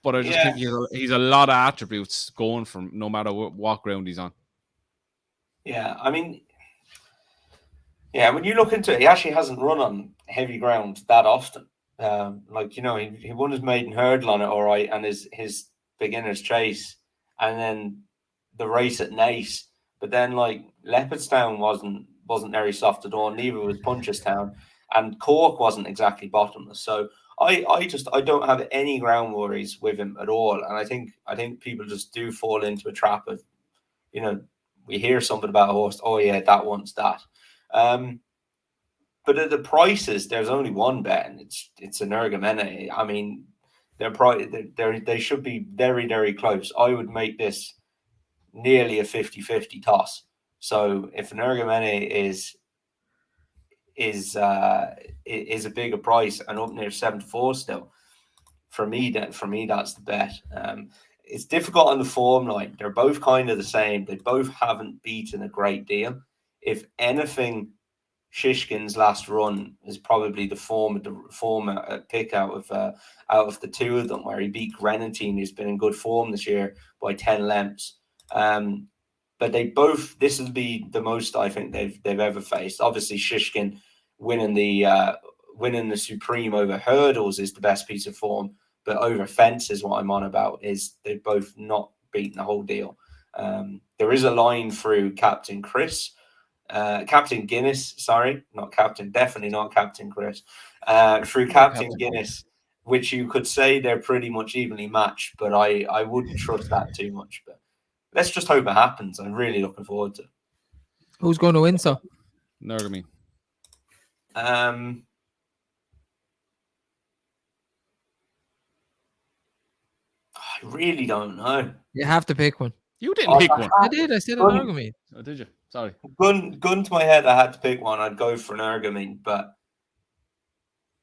But I just think he's a lot of attributes going from no matter what ground he's on. Yeah, I mean, when you look into it, he actually hasn't run on heavy ground that often. He won his maiden hurdle on it, all right, and his beginner's chase, and then the race at Naas. But then, like, Leopardstown wasn't very soft at all. Neither was Punchestown, and Cork wasn't exactly bottomless. So I don't have any ground worries with him at all. And I think people just do fall into a trap of, we hear something about a horse. Oh yeah, that wants that. But at the prices, there's only one bet, and it's Energumene. I mean, they should be very, very close. I would make this nearly a 50-50 toss. So if Energumene is a bigger price and up near 7-4 still, for me that's the bet. It's difficult on the form line. They're both kind of the same. They both haven't beaten a great deal. If anything, Shiskin's last run is probably the form pick out of the two of them, where he beat Grenadine, who's been in good form this year, by 10 lengths. But this will be the most I think they've ever faced. Obviously, Shiskin winning the Supreme over hurdles is the best piece of form, but over fences, what I'm on about is they've both not beaten the whole deal. There is a line through Captain Guinness, sorry, not Captain, definitely not Captain Chris, through Captain Guinness, which you could say they're pretty much evenly matched, but I wouldn't trust that too much. But let's just hope it happens. I'm really looking forward to it. Who's going to win, so? Energumene. I really don't know. You have to pick one. You didn't pick one. I did. I said Energumene. Oh, did you? Sorry. Gun to my head, I had to pick one. I'd go for Energumene, but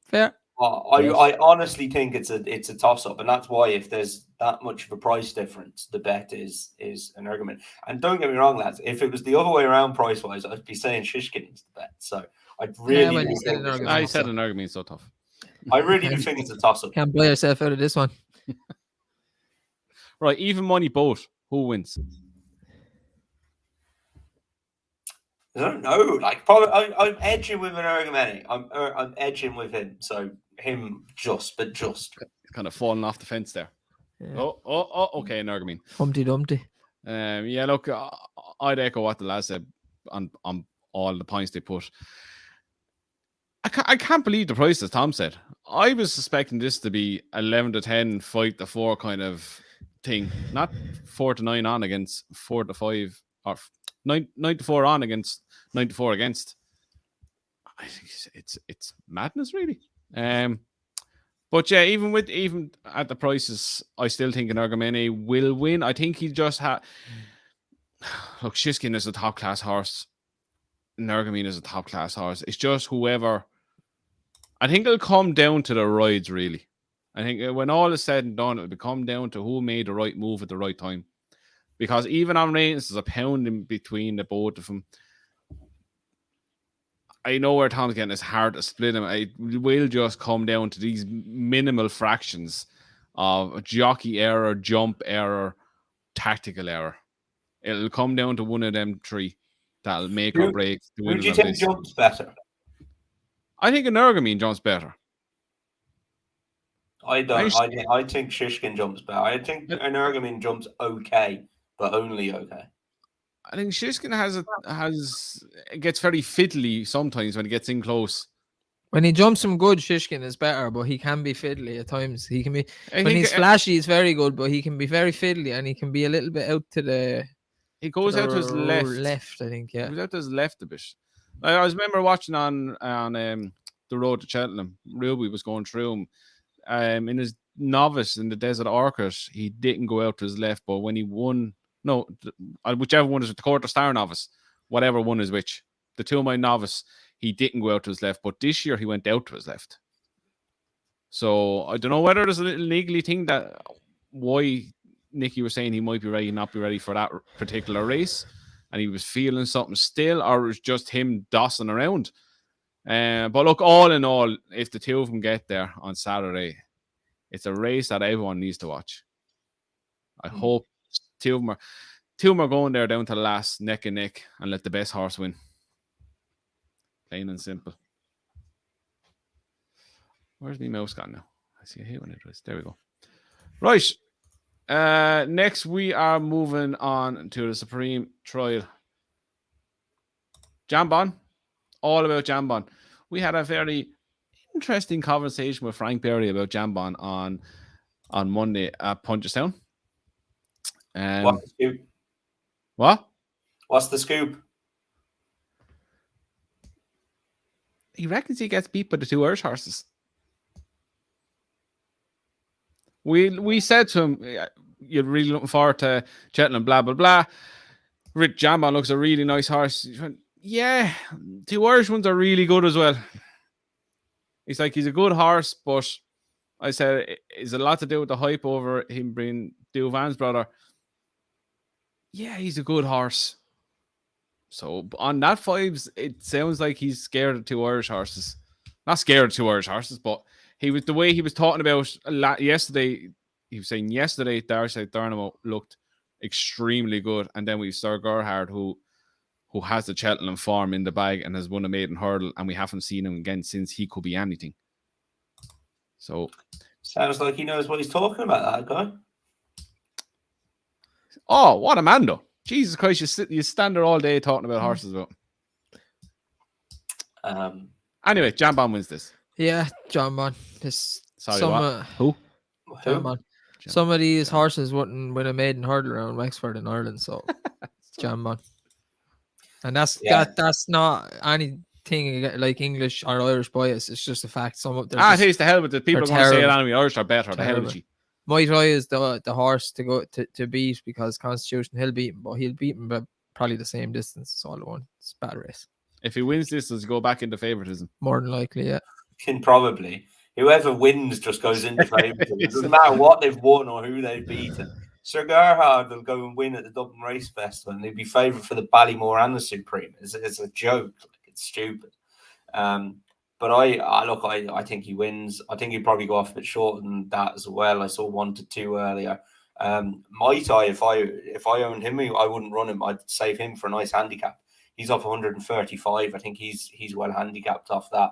fair. I honestly think it's a toss up, and that's why if there's that much of a price difference, the bet is Energumene. And don't get me wrong, lads. If it was the other way around price wise, I'd be saying Shiskin's the bet. So I'd really. I said Energumene's so tough. I really do think it's a toss up. Can't play yourself out of this one. Right, even money both. Who wins? I don't know. Like, probably, I'm edging with Energumene. I'm edging with him. So him just. Kind of falling off the fence there. Yeah. Okay, Energumene. Humpty Dumpty. Yeah, look, I'd echo what the lads said on all the points they put. I can't believe the price, as Tom said. I was suspecting this to be 11-10, 5-4 kind of thing, not 4-9 on against 4-5 or 9-4 on against 9-4 against. I think it's madness, really. But yeah, even at the prices, I still think Energumene will win. I think he just look, Shiskin is a top class horse. Energumene is a top class horse. It's just whoever. I think it'll come down to the rides, really. I think when all is said and done, it'll come down to who made the right move at the right time. Because even on ratings, there's a pound in between the both of them. I know where Tom's getting. It's hard to split him. It will just come down to these minimal fractions of jockey error, jump error, tactical error. It'll come down to one of them three that'll make or break the Who do winners you of think this. jumps better? I think Energumene jumps better. I don't. I think Shiskin jumps better. I think Energumene jumps okay, but only okay. I think Shiskin gets very fiddly sometimes when he gets in close. When he jumps some good, Shiskin is better, but he can be fiddly at times. He can be when he's flashy, he's very good, but he can be very fiddly and he can be a little bit out to the. He goes out to his left. Left, I think. Yeah, he goes out to his left a bit. I remember watching on the road to Cheltenham. Ruby was going through him. In his novice in the Desert Orchid, he didn't go out to his left, but when he won, whichever one is the Quarter Star novice, whatever one is which, the 2 mile novice, he didn't go out to his left, but this year he went out to his left. So I don't know whether there's a little niggly thing that why Nicky was saying he might be ready, not be ready for that particular race, and he was feeling something still, or it was just him dossing around. But look, all in all, if the two of them get there on Saturday, it's a race that everyone needs to watch. I hope two of them are going there down to the last, neck and neck, and let the best horse win. Plain and simple. Where's my mouse gone now? I see a hit when it was. There we go. Right. Next, we are moving on to the Supreme Trial. Jambon. All about Jambon. We had a very interesting conversation with Frank Berry about Jambon on Monday at Punchestown. What's the scoop? What? What's the scoop? He reckons he gets beat by the 2 Irish horses. We said to him, you're really looking forward to Cheltenham, blah, blah, blah. Rick Jambon looks a really nice horse. He went, yeah, 2 Irish ones are really good as well. He's like, he's a good horse, but I said, it's a lot to do with the hype over him being Duvan's brother. Yeah, he's a good horse. So on that vibes, it sounds like he's scared of 2 Irish horses. Not scared of 2 Irish horses, but the way he was talking about yesterday. He was saying yesterday, Darside Dynamo looked extremely good, and then we have Sir Gerhard, who has the Cheltenham form in the bag and has won a maiden hurdle, and we haven't seen him again since he could be anything. So sounds like he knows what he's talking about, that guy. Oh, what a man, though. Jesus Christ, you stand there all day talking about horses. Anyway, Jambon wins this. Yeah, Jambon. Who? Jambon. Some of these horses wouldn't win a maiden hurdle around Wexford in Ireland, so Jambon. And that's not anything like English or Irish bias. It's just a fact. Some of them. It is the hell with it. People are going to say it anyway. Irish are better. The hell with you. My try is the horse to go to beat, because Constitution he'll beat him, but he'll beat him by probably the same distance. It's all at one. It's a bad race. If he wins this, does he go back into favoritism? More than likely, yeah. Can probably. Whoever wins just goes into favoritism. It doesn't matter what they've won or who they've beaten. Sir Gerhard will go and win at the Dublin Race Festival, and he'll be favoured for the Ballymore and the Supreme. It's a joke. It's stupid. But I think he wins. I think he'd probably go off a bit shorter than that as well. I saw 1 to 2 earlier. Might I, if I owned him, I wouldn't run him. I'd save him for a nice handicap. He's off 135. I think he's well handicapped off that.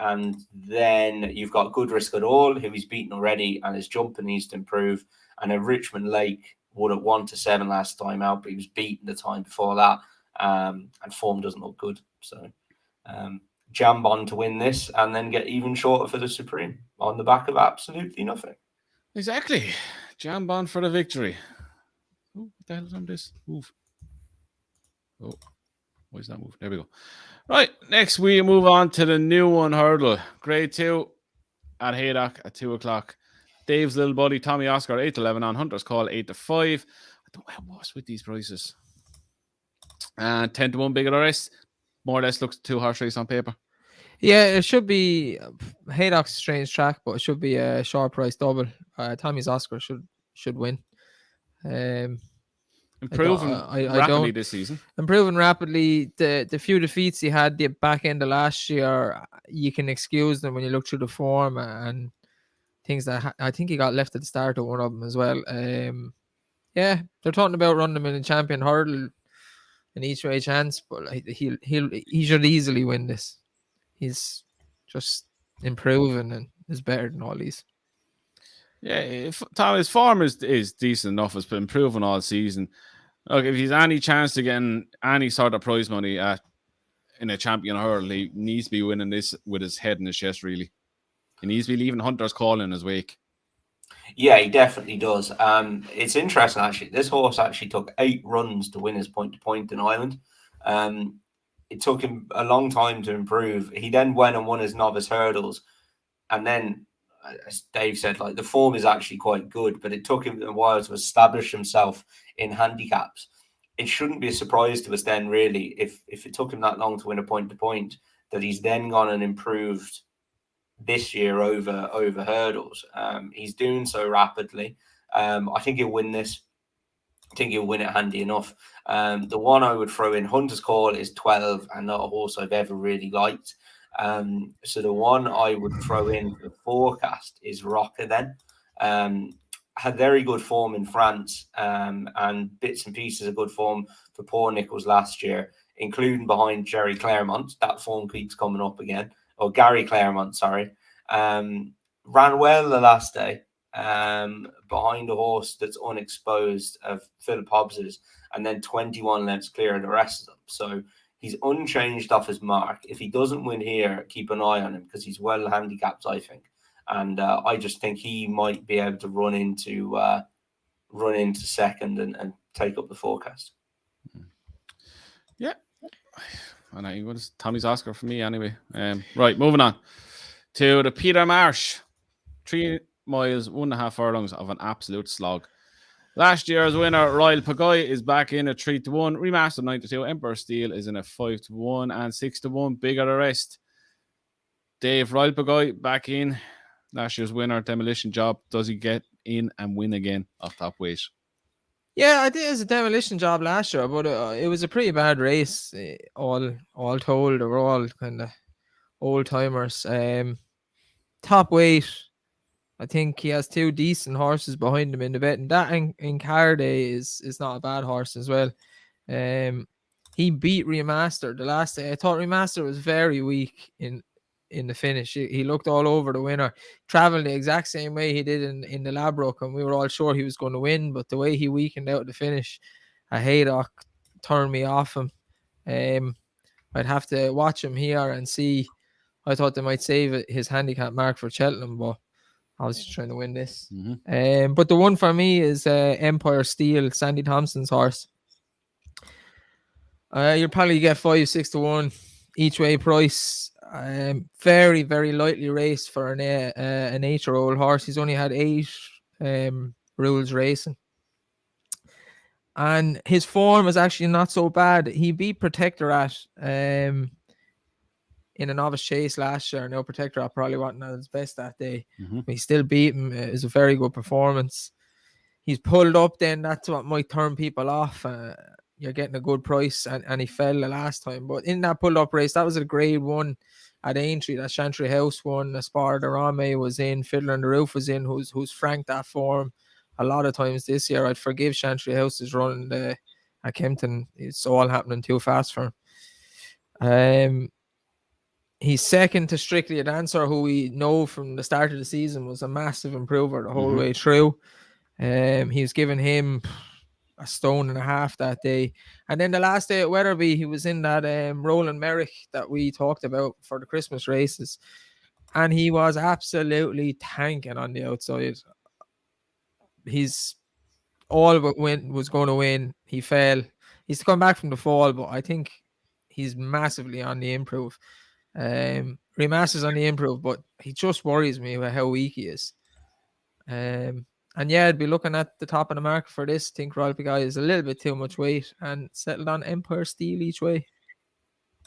And then you've got Good Risk at All, who he's beaten already, and his jumping needs to improve. And then Richmond Lake would have 1 to 7 last time out, but he was beaten the time before that. And form doesn't look good. So Jambon to win this and then get even shorter for the Supreme on the back of absolutely nothing. Exactly. Jambon for the victory. Oh, what the hell is on this? Move. Oh, why is that move? There we go. Right, next we move on to the new one hurdle. Grade 2 at Haydock at 2 o'clock. Dave's little buddy, Tommy Oscar, 8 to 11 on. Hunter's Call, 8 to 5. I don't know what's with these prices. 10 to 1 bigger RS. More or less looks 2 horse race on paper. Yeah, it should be Haydock's strange track, but it should be a short price double. Tommy's Oscar should win. Improving I rapidly don't. this season. Improving rapidly. The few defeats he had the back end of last year, you can excuse them when you look through the form and things that I think he got left at the start of one of them as well. Yeah, they're talking about running him in a champion hurdle in each way chance, but he should easily win this. He's just improving and is better than all these. Yeah, Tom, his form is decent enough. It's been improving all season. Look, if he's any chance to get any sort of prize money in a champion hurdle, he needs to be winning this with his head in his chest, really. He needs to be leaving Hunter's Call in his wake. Yeah, he definitely does. It's interesting, actually. This horse actually took 8 runs to win his point-to-point in Ireland. It took him a long time to improve. He then went and won his novice hurdles. And then, as Dave said, like the form is actually quite good, but it took him a while to establish himself in handicaps. It shouldn't be a surprise to us then, really, if it took him that long to win a point-to-point, that he's then gone and improved this year over hurdles. He's doing so rapidly. I think he'll win this. I think he'll win it handy enough. The one I would throw in Hunter's Call is 12 and not a horse I've ever really liked. So the one I would throw in for the forecast is Rocker then. Had very good form in France and bits and pieces of good form for Paul Nicholls last year, including behind Jerry Claremont. That form keeps coming up again. Or Gary Claremont, sorry. Ran well the last day behind a horse that's unexposed of Philip Hobbs's, and then 21 lengths clear of the rest of them. So he's unchanged off his mark. If he doesn't win here, keep an eye on him because he's well handicapped, I think. And I just think he might be able to run into second and take up the forecast. Yeah. I know what is Tommy's Oscar for me anyway. Right, moving on to the Peter Marsh. 3 miles, 1.5 furlongs of an absolute slog. Last year's winner, Royal Pagoi, is back in at 3-1. Remastered 9-2. Emperor Steel is in a 5-1 and 6-1. Bigger the rest. Dave, Royal Pagoi back in. Last year's winner, Demolition Job. Does he get in and win again off top weight? Yeah, I think it was a demolition job last year, but it was a pretty bad race. All told, they were all kind of old timers. Top weight, I think he has 2 decent horses behind him in the bet, and that in Carde is not a bad horse as well. He beat Remaster the last day. I thought Remaster was very weak in the finish. He looked all over the winner, traveling the exact same way he did in the Labrook, and we were all sure he was going to win, but the way he weakened out the finish, a Haydock turned me off him. I'd have to watch him here and see. I thought they might save his handicap mark for Cheltenham, but I was just trying to win this. Mm-hmm. But the one for me is Empire Steel, Sandy Thompson's horse. You'll probably get 5-6-1 each way price. Very, very lightly raced for an 8-year-old horse. He's only had 8 rules racing. And his form is actually not so bad. He beat Protectorat in a novice chase last year. Now Protectorat probably wasn't at his best that day. Mm-hmm. But he still beat him. It was a very good performance. He's pulled up then. That's what might turn people off. You're getting a good price, and he fell the last time. But in that pulled-up race, that was a grade 1 at Aintree. That Chantry House won. Aspar de Rame was in. Fiddler on the Roof was in, who's franked that form a lot of times this year. I'd forgive Chantry House's run at Kempton. It's all happening too fast for him. He's second to Strictly a Dancer, who we know from the start of the season was a massive improver the whole way through. He was giving him a 1.5 stone that day. And then the last day at Wetherby, he was in that Roland Merrick that we talked about for the Christmas races. And he was absolutely tanking on the outside. He's all but was going to win. He fell. He's come back from the fall, but I think he's massively on the improve. Remaster's on the improve, but he just worries me about how weak he is. And yeah, I'd be looking at the top of the market for this. I think Royal Pagoi is a little bit too much weight and settled on Empire Steel each way.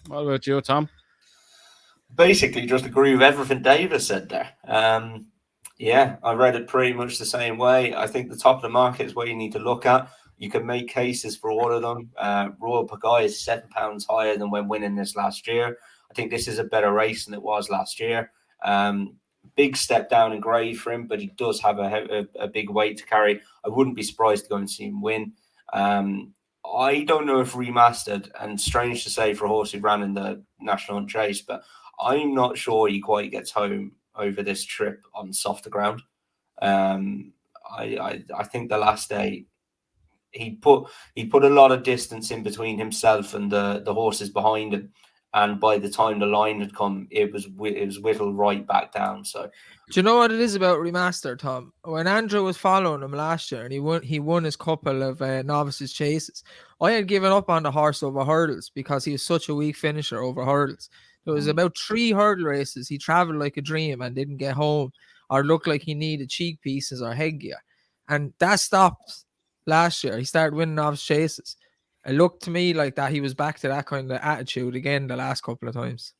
What about you, Tom? Basically, just agree with everything David said there. Yeah, I read it pretty much the same way. I think the top of the market is where you need to look at. You can make cases for all of them. Royal Pagaille is £7 higher than when winning this last year. I think this is a better race than it was last year. Big step down in grade for him, but he does have a big weight to carry. I wouldn't be surprised to go and see him win. I don't know if Remastered, and strange to say for a horse who ran in the National Hunt Chase, but I'm not sure he quite gets home over this trip on softer ground. I think the last day he put a lot of distance in between himself and the horses behind him, and by the time the line had come, it was whittled right back down. So, do you know what it is about Remaster, Tom? When Andrew was following him last year and he won his couple of novices chases, I had given up on the horse over hurdles because he was such a weak finisher over hurdles. There was about 3 hurdle races he travelled like a dream and didn't get home, or looked like he needed cheek pieces or headgear, and that stopped last year. He started winning novice chases. It looked to me like that he was back to that kind of attitude again the last couple of times.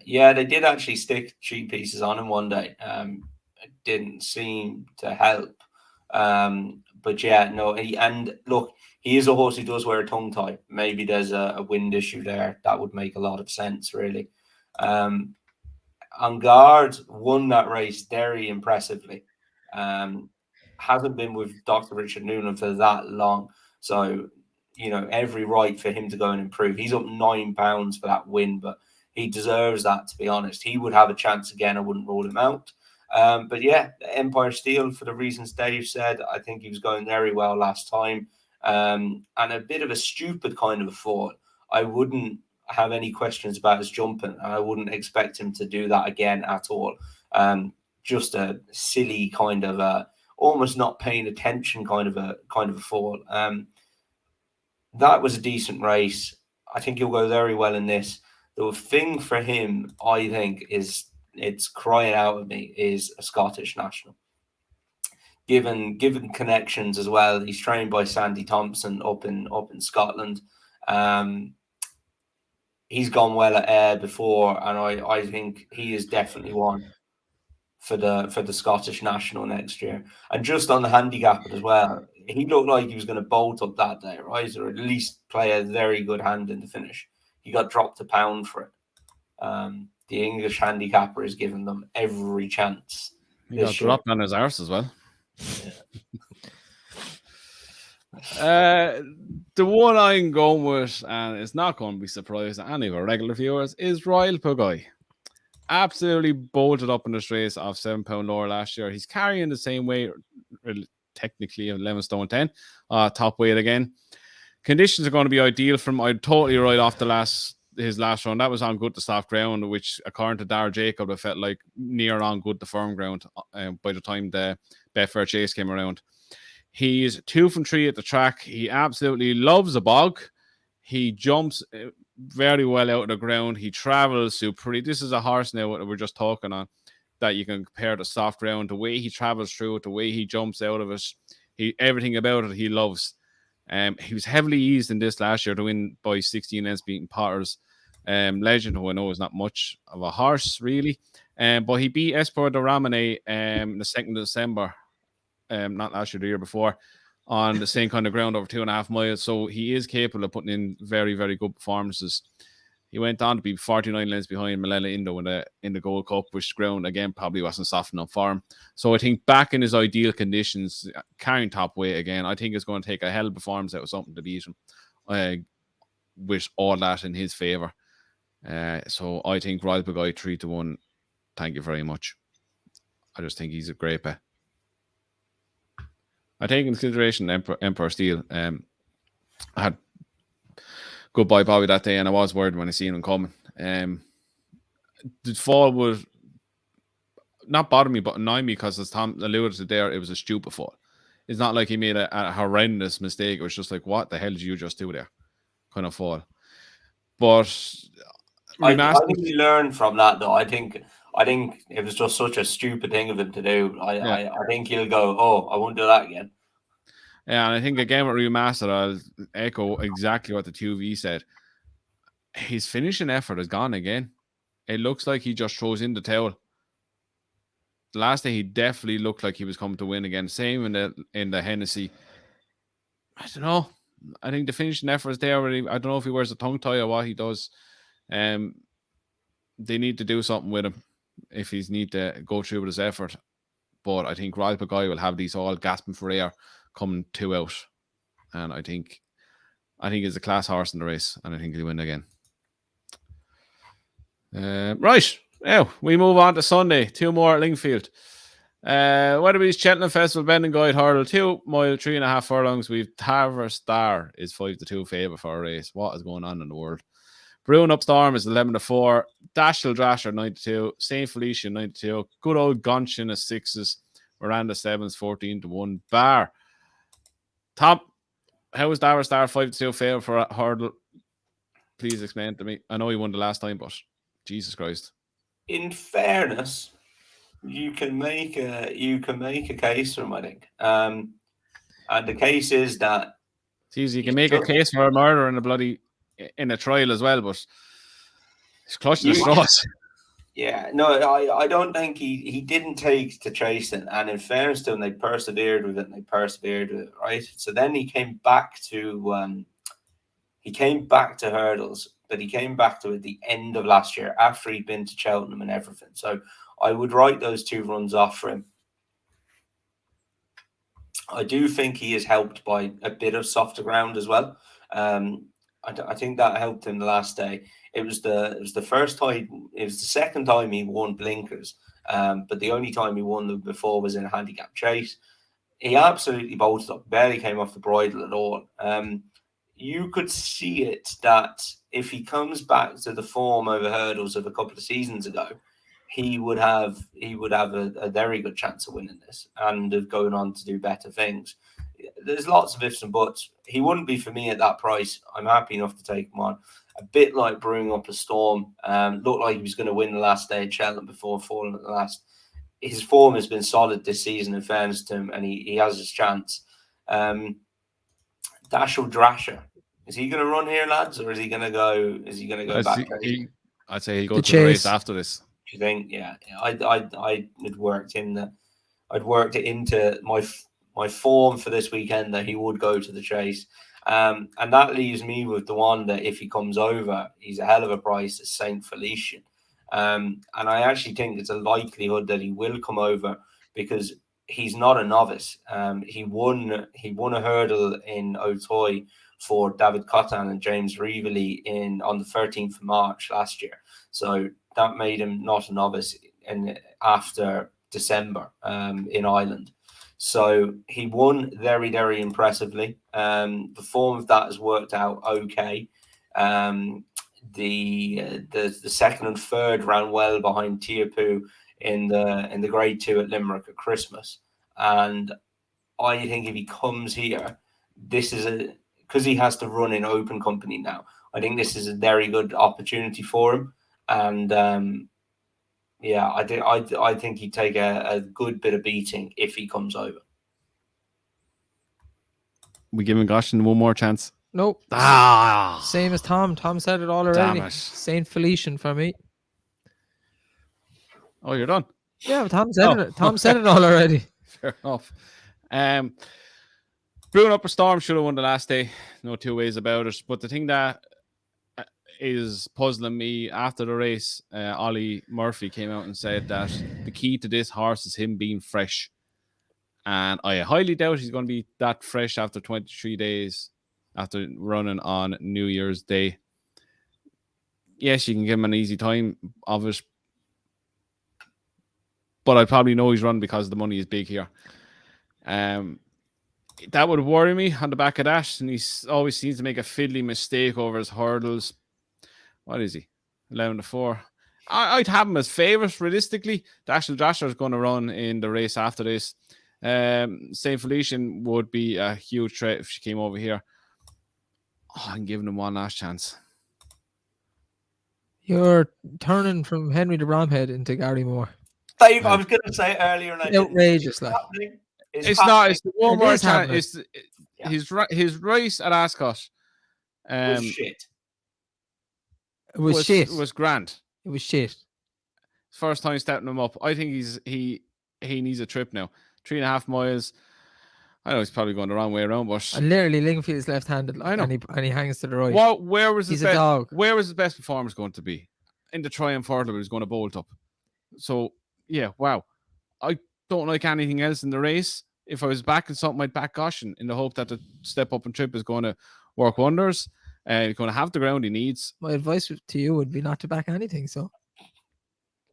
Yeah, they did actually stick cheek pieces on him one day. It didn't seem to help. But yeah, no, he is a horse who does wear a tongue tie. Maybe there's a wind issue there. That would make a lot of sense, really. On Guard won that race very impressively. Hasn't been with Dr. Richard Noonan for that long. So, every right for him to go and improve. He's up £9 for that win, but he deserves that, to be honest. He would have a chance again. I wouldn't rule him out. But yeah, Empire Steel, for the reasons Dave said, I think he was going very well last time. And a bit of a stupid kind of a fall. I wouldn't have any questions about his jumping, and I wouldn't expect him to do that again at all. Just a silly kind of almost not paying attention kind of a fall. That was a decent race. I think he'll go very well in this. The thing for him, I think, it's crying out at me, is a Scottish national. Given connections as well, he's trained by Sandy Thompson up in Scotland. He's gone well at Ayr before, and I think he is definitely one for the Scottish national next year. And just on the handicap as well, he looked like he was going to bolt up that day, right? Or at least play a very good hand in the finish. He got dropped £1 for it. The English handicapper is giving them every chance. He got dropped on his arse as well. The one I'm going with, and it's not going to be surprised to any of our regular viewers, is Royal Pagaille. Absolutely bolted up in the straight off £7 lower last year. He's carrying the same weight, technically 11 stone 10, top weight again. Conditions are going to be ideal for him. I'd totally write off his last run. That was on good to soft ground, which according to Dar Jacob, it felt like near on good to firm ground by the time the Betfair Chase came around. He's 2 from 3 at the track. He absolutely loves a bog. He jumps very well out of the ground. He travels super. This is a horse now that we're just talking on that you can compare to soft ground. The way he travels through it, the way he jumps out of it, everything about it he loves. He was heavily eased in this last year to win by 16 lengths, beating Potter's Legend, who I know is not much of a horse really. But he beat Espoir de Ramone the 2nd of December, not last year, the year before, on the same kind of ground over 2.5 miles. So he is capable of putting in very, very good performances. He went on to be 49 lengths behind Malala Indo in the Gold Cup, which ground again probably wasn't soft enough for him. So I think back in his ideal conditions, carrying top weight again, I think it's going to take a hell of a performance out of something to beat him, with all that in his favour. So I think Royal Pagaille 3-1. Thank you very much. I just think he's a great bet. I take into consideration Emperor Steel. I had goodbye Bobby that day, and I was worried when I seen him coming. The fall would not bother me, but annoy me because, as Tom alluded to there, it was a stupid fall. It's not like he made a horrendous mistake. It was just like, what the hell did you just do there? Kind of fall. But I think we learned from that, though. I think it was just such a stupid thing of him to do. I think he'll go, I won't do that again. Yeah, and I think again with Remastered, I'll echo exactly what the 2V said. His finishing effort is gone again. It looks like he just throws in the towel. The last day he definitely looked like he was coming to win again. Same in the Hennessy. I don't know. I think the finishing effort is there. I don't know if he wears a tongue tie or what he does. They need to do something with him if he's need to go through with his effort. But I think Royal Pagoi will have these all gasping for air coming 2 out. And I think he's a class horse in the race, and I think he'll win again. Right. Now, we move on to Sunday. 2 more at Lingfield. Weatherby's Cheltenham Festival Bending Guide Hurdle, 2 mile, 3.5 furlongs. We've Tarver Star is 5-2 favourite for a race. What is going on in the world? Brewing Up Storm is 11-4. Dashel Drasher 9-2. St. Felicia 9-2. Good old Gonchin is 6s. Miranda 7s 14-1. Bar. Tom, how is Tarver Star 5-2 favourite for a hurdle? Please explain to me. I know he won the last time, but Jesus Christ. In fairness, you can make a case for him, I think. And the case is that It's easy. You can make a case for a murder in a trial as well, but he's clutching the straws. Yeah, no, I don't think he didn't take to chasing, and in fairness to him, they persevered with it, right? So then he came back to hurdles, but he came back to at the end of last year after he'd been to Cheltenham and everything. So I would write those 2 runs off for him. I do think he is helped by a bit of softer ground as well. I think that helped him the last day. It was the first time. It was the second time he won blinkers, but the only time he won them before was in a handicap chase. He absolutely bolted up, barely came off the bridle at all. You could see it that if he comes back to the form over hurdles of a couple of seasons ago, he would have a very good chance of winning this and of going on to do better things. There's lots of ifs and buts. He wouldn't be for me at that price. I'm happy enough to take him on. A bit like Brewing Up a Storm. Looked like he was going to win the last day at Cheltenham before falling at the last. His form has been solid this season, in fairness to him, and he has his chance. Dashel Drasher. Is he going to run here, lads, or is he going to go? Is he going to go back? I'd say he'll go to the race after this. Do you think? Yeah, I had worked in I'd worked it into my form for this weekend that he would go to the chase. And that leaves me with the one that if he comes over, he's a hell of a price, is St. Felician. And I actually think it's a likelihood that he will come over because he's not a novice. He won a hurdle in Auteuil for David Cotton and James Reevely on the 13th of March last year. So that made him not a novice after December in Ireland. So he won very, very impressively. The form of that has worked out okay. The second and third ran well behind Tiapu in the grade 2 at Limerick at Christmas. And I think if he comes here, this is because he has to run in open company now. I think this is a very good opportunity for him. And I think he'd take a good bit of beating if he comes over. We give him Goshen one more chance. Nope. Same as Tom. Tom said it all already. Damn it. St. Felician for me. Oh, you're done? Yeah, Tom said it. Tom said it all already. Fair enough. Brewing Up a Storm should have won the last day. No 2 ways about it. But the thing that is puzzling me after the race, Ollie Murphy came out and said that the key to this horse is him being fresh. And I highly doubt he's going to be that fresh after 23 days after running on New Year's Day. Yes, you can give him an easy time of it. But I probably know he's run because the money is big here. That would worry me on the back of that. And he always seems to make a fiddly mistake over his hurdles. What is he? 11-4. I'd have him as favourite, realistically. Dashel Drasher is going to run in the race after this. St. Felician would be a huge threat if she came over here. I'm giving him one last chance. You're turning from Henry de Bromhead into Gary Moore. Dave, I was going to say earlier, and outrageous. Like it's not. It's the one more time. It's his race at Ascot. Was shit. It was shit. It was grand. It was shit. First time stepping him up. I think he needs a trip now. 3.5 miles. I know he's probably going the wrong way around, but And literally, Lingfield's left-handed. I know. And he hangs to the right. where was his He's a best? dog. Where was his best performance going to be? In the Triumph Hurdler, he was going to bolt up. So yeah, wow. I don't like anything else in the race. If I was backing something, I'd back Goshen in the hope that the step up and trip is going to work wonders. He's going to have the ground he needs. My advice to you would be not to back anything. So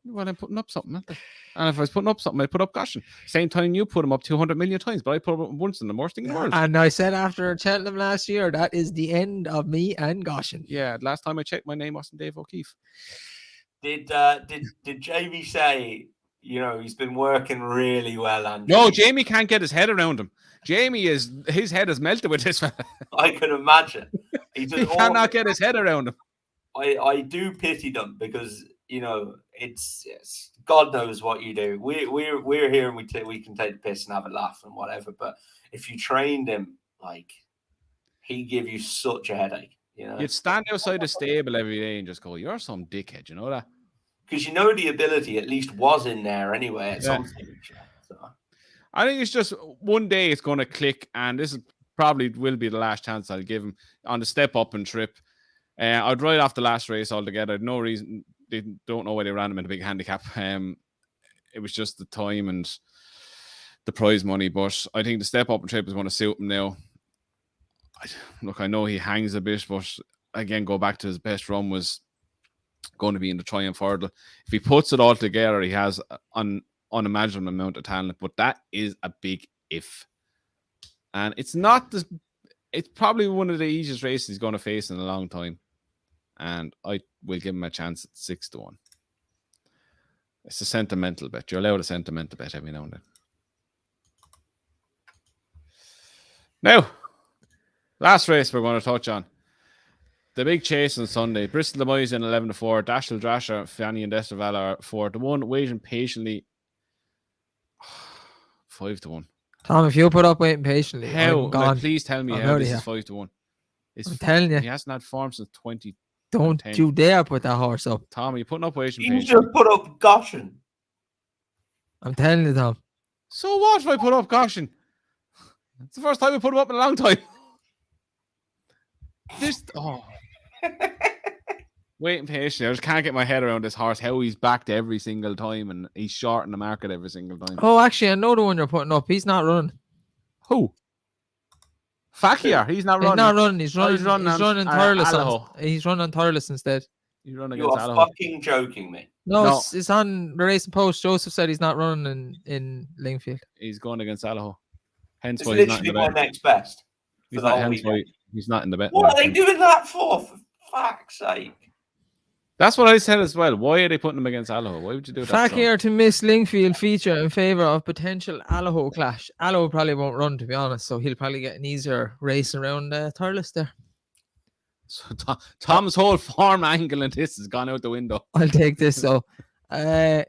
Well, I'm putting up something, aren't I? And if I was putting up something, I'd put up Goshen. Same time you put him up 200 million times, but I put him up once in the worst thing in the world. And I said after Cheltenham last year, that is the end of me and Goshen. Yeah, last time I checked, my name wasn't Dave O'Keefe. Did Jamie say, he's been working really well, Andrew? No, Jamie can't get his head around him. His head is melted with this fella. I can imagine. He cannot get his head around him. I do pity them because it's God knows what you do. We're here and we can take the piss and have a laugh and whatever. But if you trained him, like, he'd give you such a headache. You'd stand outside the stable every day and just go, "You're some dickhead," you know that? Because the ability at least was in there anyway at some stage. So. I think it's just one day it's going to click, and this probably will be the last chance I'll give him on the step up and trip. I'd write off the last race altogether. No reason. They don't know why they ran him in a big handicap. It was just the time and the prize money. But I think the step up and trip is going to suit him now. Look, I know he hangs a bit, but again, go back to his best run was going to be in the Triumph Hurdle. If he puts it all together, he has an unimaginable amount of talent. But that is a big if. And it's probably one of the easiest races he's going to face in a long time. And I will give him a chance at 6-1. It's a sentimental bet. You're allowed a sentimental bet every now and then. Now, last race we're going to touch on. The big chase on Sunday. Bristol Millions in 11-4. Dashel Drasher, Fanny and Destreval are 4-1. Waiting patiently. 5-1. Tom, if you put up waiting patiently, How? I'm gone. Please tell me I'm how out this of is 5-1. I'm telling you. He hasn't had form since 20. Don't 10. you dare put that horse up. Tom, are you putting up waiting You patiently? just put up Goshen. I'm telling you, Tom. So what if I put up Goshen? It's the first time I put him up in a long time. Waiting patiently. I just can't get my head around this horse, how he's backed every single time and he's short in the market every single time. Oh, actually, I know the one you're putting up. He's not running. Who? Fakir. He's not running. He's not running. He's running. He's running Thurles. He's running Thurles instead. He's running You against are Allaho. fucking joking me. No. It's on the Racing Post. Joseph said he's not running in Lingfield. He's going against Allaho. Hence It's why he's not in literally the my bet. next best. He's not, hence why he's not in the bet. What are they doing that for fuck's sake? That's what I said as well. Why are they putting him against Allaho? Why would you do that? Fakir to miss Lingfield feature in favour of potential Allaho clash. Allaho probably won't run, to be honest, so he'll probably get an easier race around Thurles there. So Tom's whole form angle in this has gone out the window. I'll take this. So, yeah,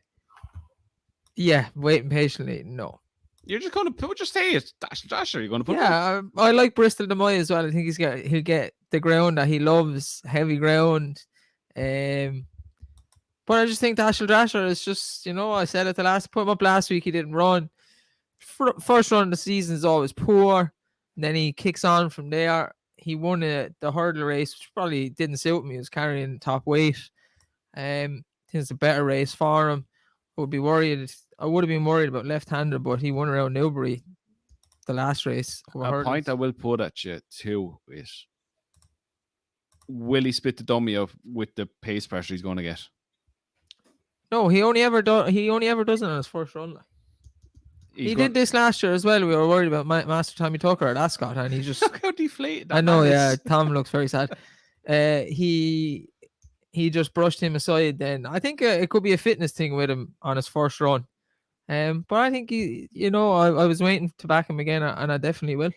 waiting patiently. No. You're just going to just say it. Dasher, you're going to put him up. Yeah, I like Bristol Demoy as well. I think he'll get the ground that he loves, heavy ground. But I just think Dashel Drasher is just, I said it put him up last week. He didn't run. First run of the season is always poor. And then he kicks on from there. He won the hurdle race, which probably didn't suit him. He was carrying top weight. I think it's a better race for him. I would have been worried about left-hander, but he won around Newbury the last race. A point I will put at you too is, will he split the dummy up with the pace pressure he's going to get? No, he only ever does it on his first run. He did this last year as well. We were worried about Master Tommy Tucker at Ascot, and he just look how deflated. I know, yeah. Tom looks very sad. He just brushed him aside. Then I think it could be a fitness thing with him on his first run. But I think I was waiting to back him again, and I definitely will.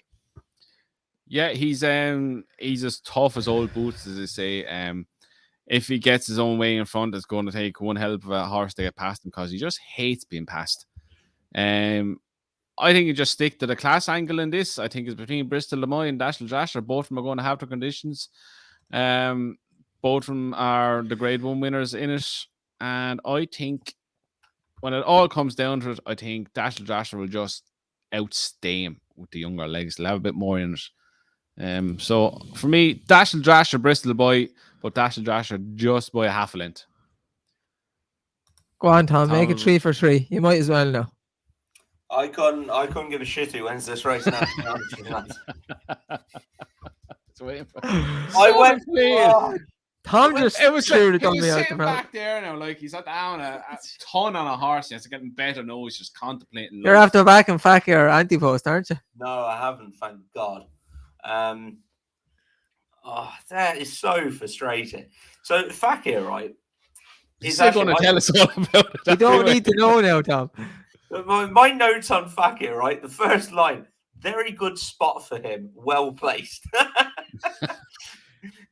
Yeah, he's as tough as old boots, as they say. If he gets his own way in front, it's going to take one hell of a horse to get past him because he just hates being passed. I think you just stick to the class angle in this. I think it's between Bristol Lemoy and Dashel Drasher. Both of them are going to have their conditions. Both of them are the Grade 1 winners in it. And I think when it all comes down to it, I think Dashel Drasher will just outstay him with the younger legs. They'll have a bit more in it. So for me, Dashel Drasher, Bristol boy, but Dashel Drasher just by a half a length. Go on, Tom. Make it 3 for 3. You might as well now. I couldn't give a shit who wins this race now. I went. Tom just threw the dummy out the sitting mouth. back there now, like he's down a ton on a horse. He's getting better now. He's just contemplating. You're after back and fack your anti-post, aren't you? No, I haven't. Thank God. That is so frustrating. So Fakir, right? He's going to tell us all about it. You don't need to know now, Tom. My notes on Fakir, right? The first line, very good spot for him, well placed.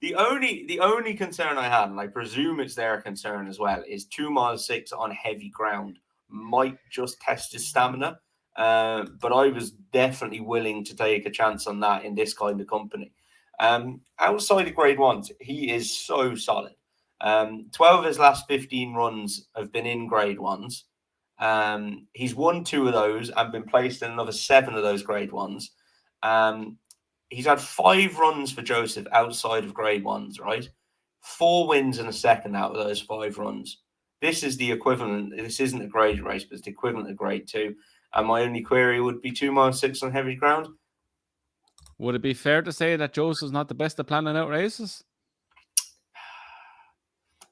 The only concern I had, and I presume it's their concern as well, is 2 miles 6 on heavy ground might just test his stamina. But I was definitely willing to take a chance on that in this kind of company. Outside of grade 1s, he is so solid. 12 of his last 15 runs have been in grade 1s. He's won 2 of those and been placed in another 7 of those grade 1s. He's had 5 runs for Joseph outside of grade 1s, right? 4 wins in a second out of those 5 runs. This is the equivalent. This isn't a grade race, but it's the equivalent of grade 2. And my only query would be 2 miles 6 on heavy ground. Would it be fair to say that Joseph's not the best at planning out races?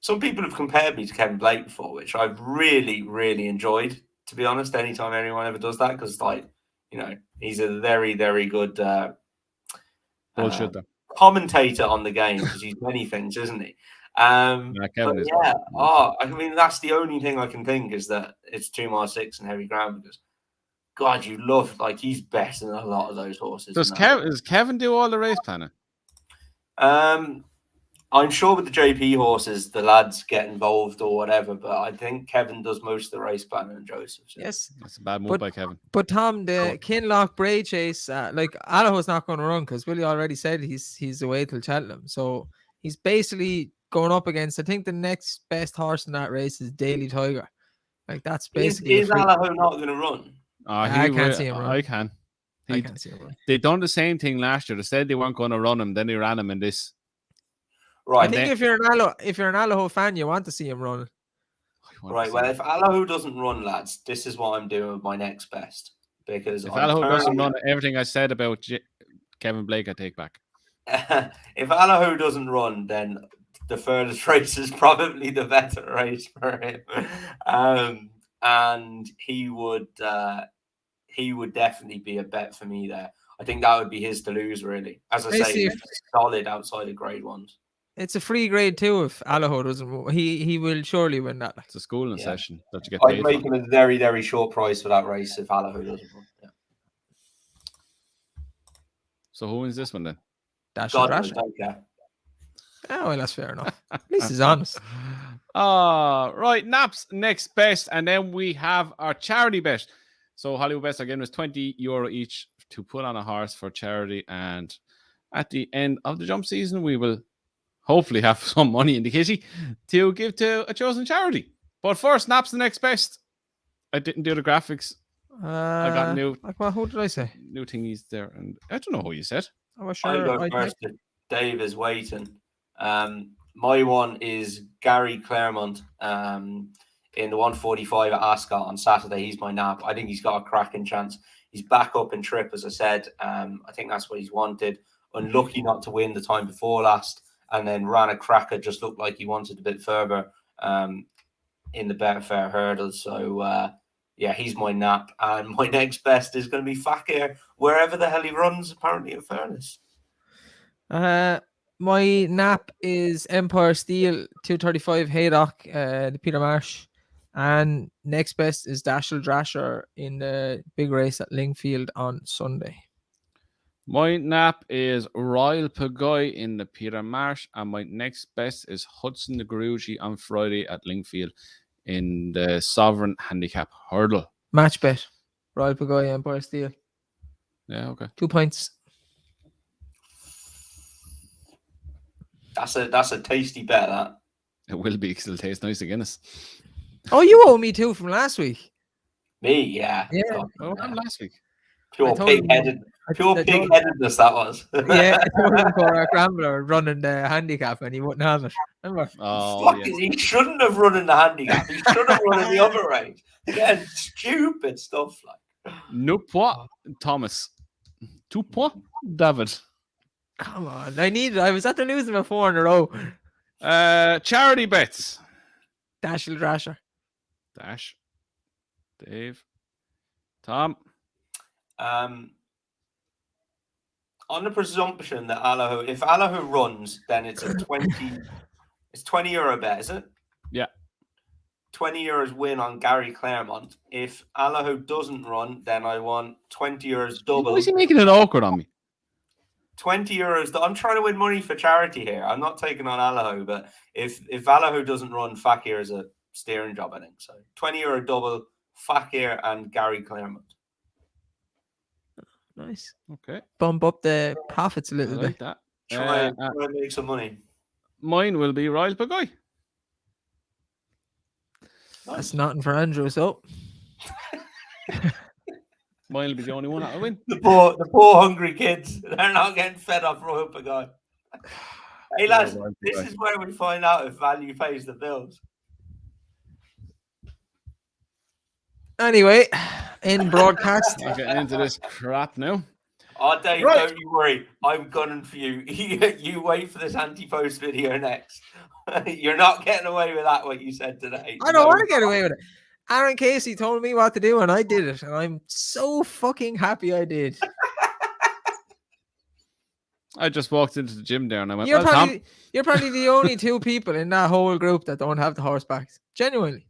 Some people have compared me to Kevin Blake before, which I've really, really enjoyed, to be honest, anytime anyone ever does that, because, like, you know, he's a very, very good commentator on the game, because he's many things, isn't he? Kevin is. Yeah, I mean, that's the only thing I can think is that it's 2 miles 6 and heavy ground, because, God, you love, like, he's better than a lot of those horses. Does Kevin do all the race planning? I'm sure with the JP horses, the lads get involved or whatever, but I think Kevin does most of the race planning and Joseph. So. Yes. That's a bad move by Kevin. But Tom, the Kinloch Bray chase, like Allaho's not going to run because Willie already said he's away till Cheltenham. So he's basically going up against, I think the next best horse in that race is Daily Tiger. Like that's basically. Is Allaho not going to run? I can't see him run. I can. I can't see him run. They done the same thing last year. They said they weren't going to run him, then they ran him in this. Right. I think if you're an Allaho fan, you want to see him run. Right. Well, if Allaho doesn't run, lads, this is what I'm doing with my next best. Because if Allaho doesn't run, everything I said about Kevin Blake, I take back. If Allaho doesn't run, then the furthest race is probably the better race for him. And he would definitely be a bet for me there. I think that would be his to lose, really. As I say, he's solid outside of grade 1s. It's a free grade 2 if Allaho doesn't. He will surely win that. It's a schooling session that you get I'd paid make him a very, very short price for that race if Allaho doesn't run. Yeah. So who wins this one then? Dasher. Oh, well, that's fair enough. At least he's honest. Right, Naps next best, and then we have our charity bet. So Hollywood Best again was €20 each to put on a horse for charity, and at the end of the jump season, we will hopefully have some money in the kitty to give to a chosen charity. But first, Naps the next best. I didn't do the graphics. I got new. Who did I say? New thingies there, and I don't know who you said. I was sure. I'll go first. Dave is waiting. My one is Gary Claremont in the 145 at Ascot on Saturday. He's my nap. I think he's got a cracking chance. He's back up in trip, as I said. I think that's what he's wanted. Unlucky not to win the time before last, and then ran a cracker. Just looked like he wanted a bit further in the Betfair hurdle. So, yeah, he's my nap. And my next best is going to be Fakir, wherever the hell he runs, apparently, in fairness. My nap is Empire Steel 235 Haydock, the Peter Marsh. And next best is Dashel Drasher in the big race at Lingfield on Sunday. My nap is Royal Pagoy in the Peter Marsh, and my next best is Hudson the Garuji on Friday at Lingfield in the Sovereign Handicap Hurdle. Match bet. Royal Pagoy, Empire Steel. Yeah, okay. 2 points. That's a tasty bet, that. It will be, because it'll taste nice to Guinness. Oh, you owe me 2 from last week. Me, yeah. Oh, last week. Pure pig-headedness that was. Yeah, I told him for Rambler running the handicap and he wouldn't have it. Remember? He shouldn't have run in the handicap. He should have run in the other race. Again, stupid stuff like. No point, Thomas. 2 points, David. Come on, I was at the losing about 4 in a row. Charity bets. Dashel Drasher. Dash. Dave. Tom. On the presumption that if Allaho runs, then it's a 20 euro bet, is it? Yeah. 20 euros win on Gary Claremont. If Allaho doesn't run, then I want 20 euros double. Why is he making it awkward on me? 20 euros. I'm trying to win money for charity here. I'm not taking on Allaho, but if Allaho doesn't run, Fakir is a steering job, I think. So 20 euro double, Fakir and Gary Claremont. Nice. Okay. Bump up the profits a little bit. That. Try and make some money. Mine will be Royal Pagoy. That's nothing for Andrew, so. Mine will be the only one that'll win. The poor hungry kids. They're not getting fed off Royal Pagoy. Hey lads, this is where we find out if value pays the bills. Anyway, in broadcast. I'm getting into this crap now. Oh, Dave, don't you worry. I'm gunning for you. You wait for this anti-post video next. You're not getting away with that, what you said today. I don't want to get away with it. Aaron Casey told me what to do and I did it. And I'm so fucking happy I did. I just walked into the gym there and I went, You're probably the only 2 people in that whole group that don't have the horsebacks. Genuinely.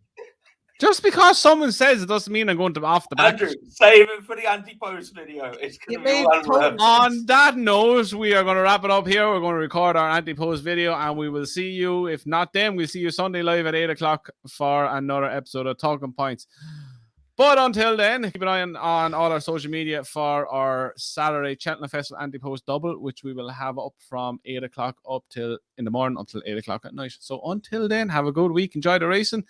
Just because someone says it doesn't mean I'm going to off the back. Andrew, save it for the anti-post video. It's going to be on that note, we are going to wrap it up here. We're going to record our anti-post video and we will see you. If not then, we'll see you Sunday live at 8 o'clock for another episode of Talking Points. But until then, keep an eye on all our social media for our Saturday Cheltenham Festival anti-post double, which we will have up from 8 o'clock up till in the morning until 8 o'clock at night. So until then, have a good week. Enjoy the racing.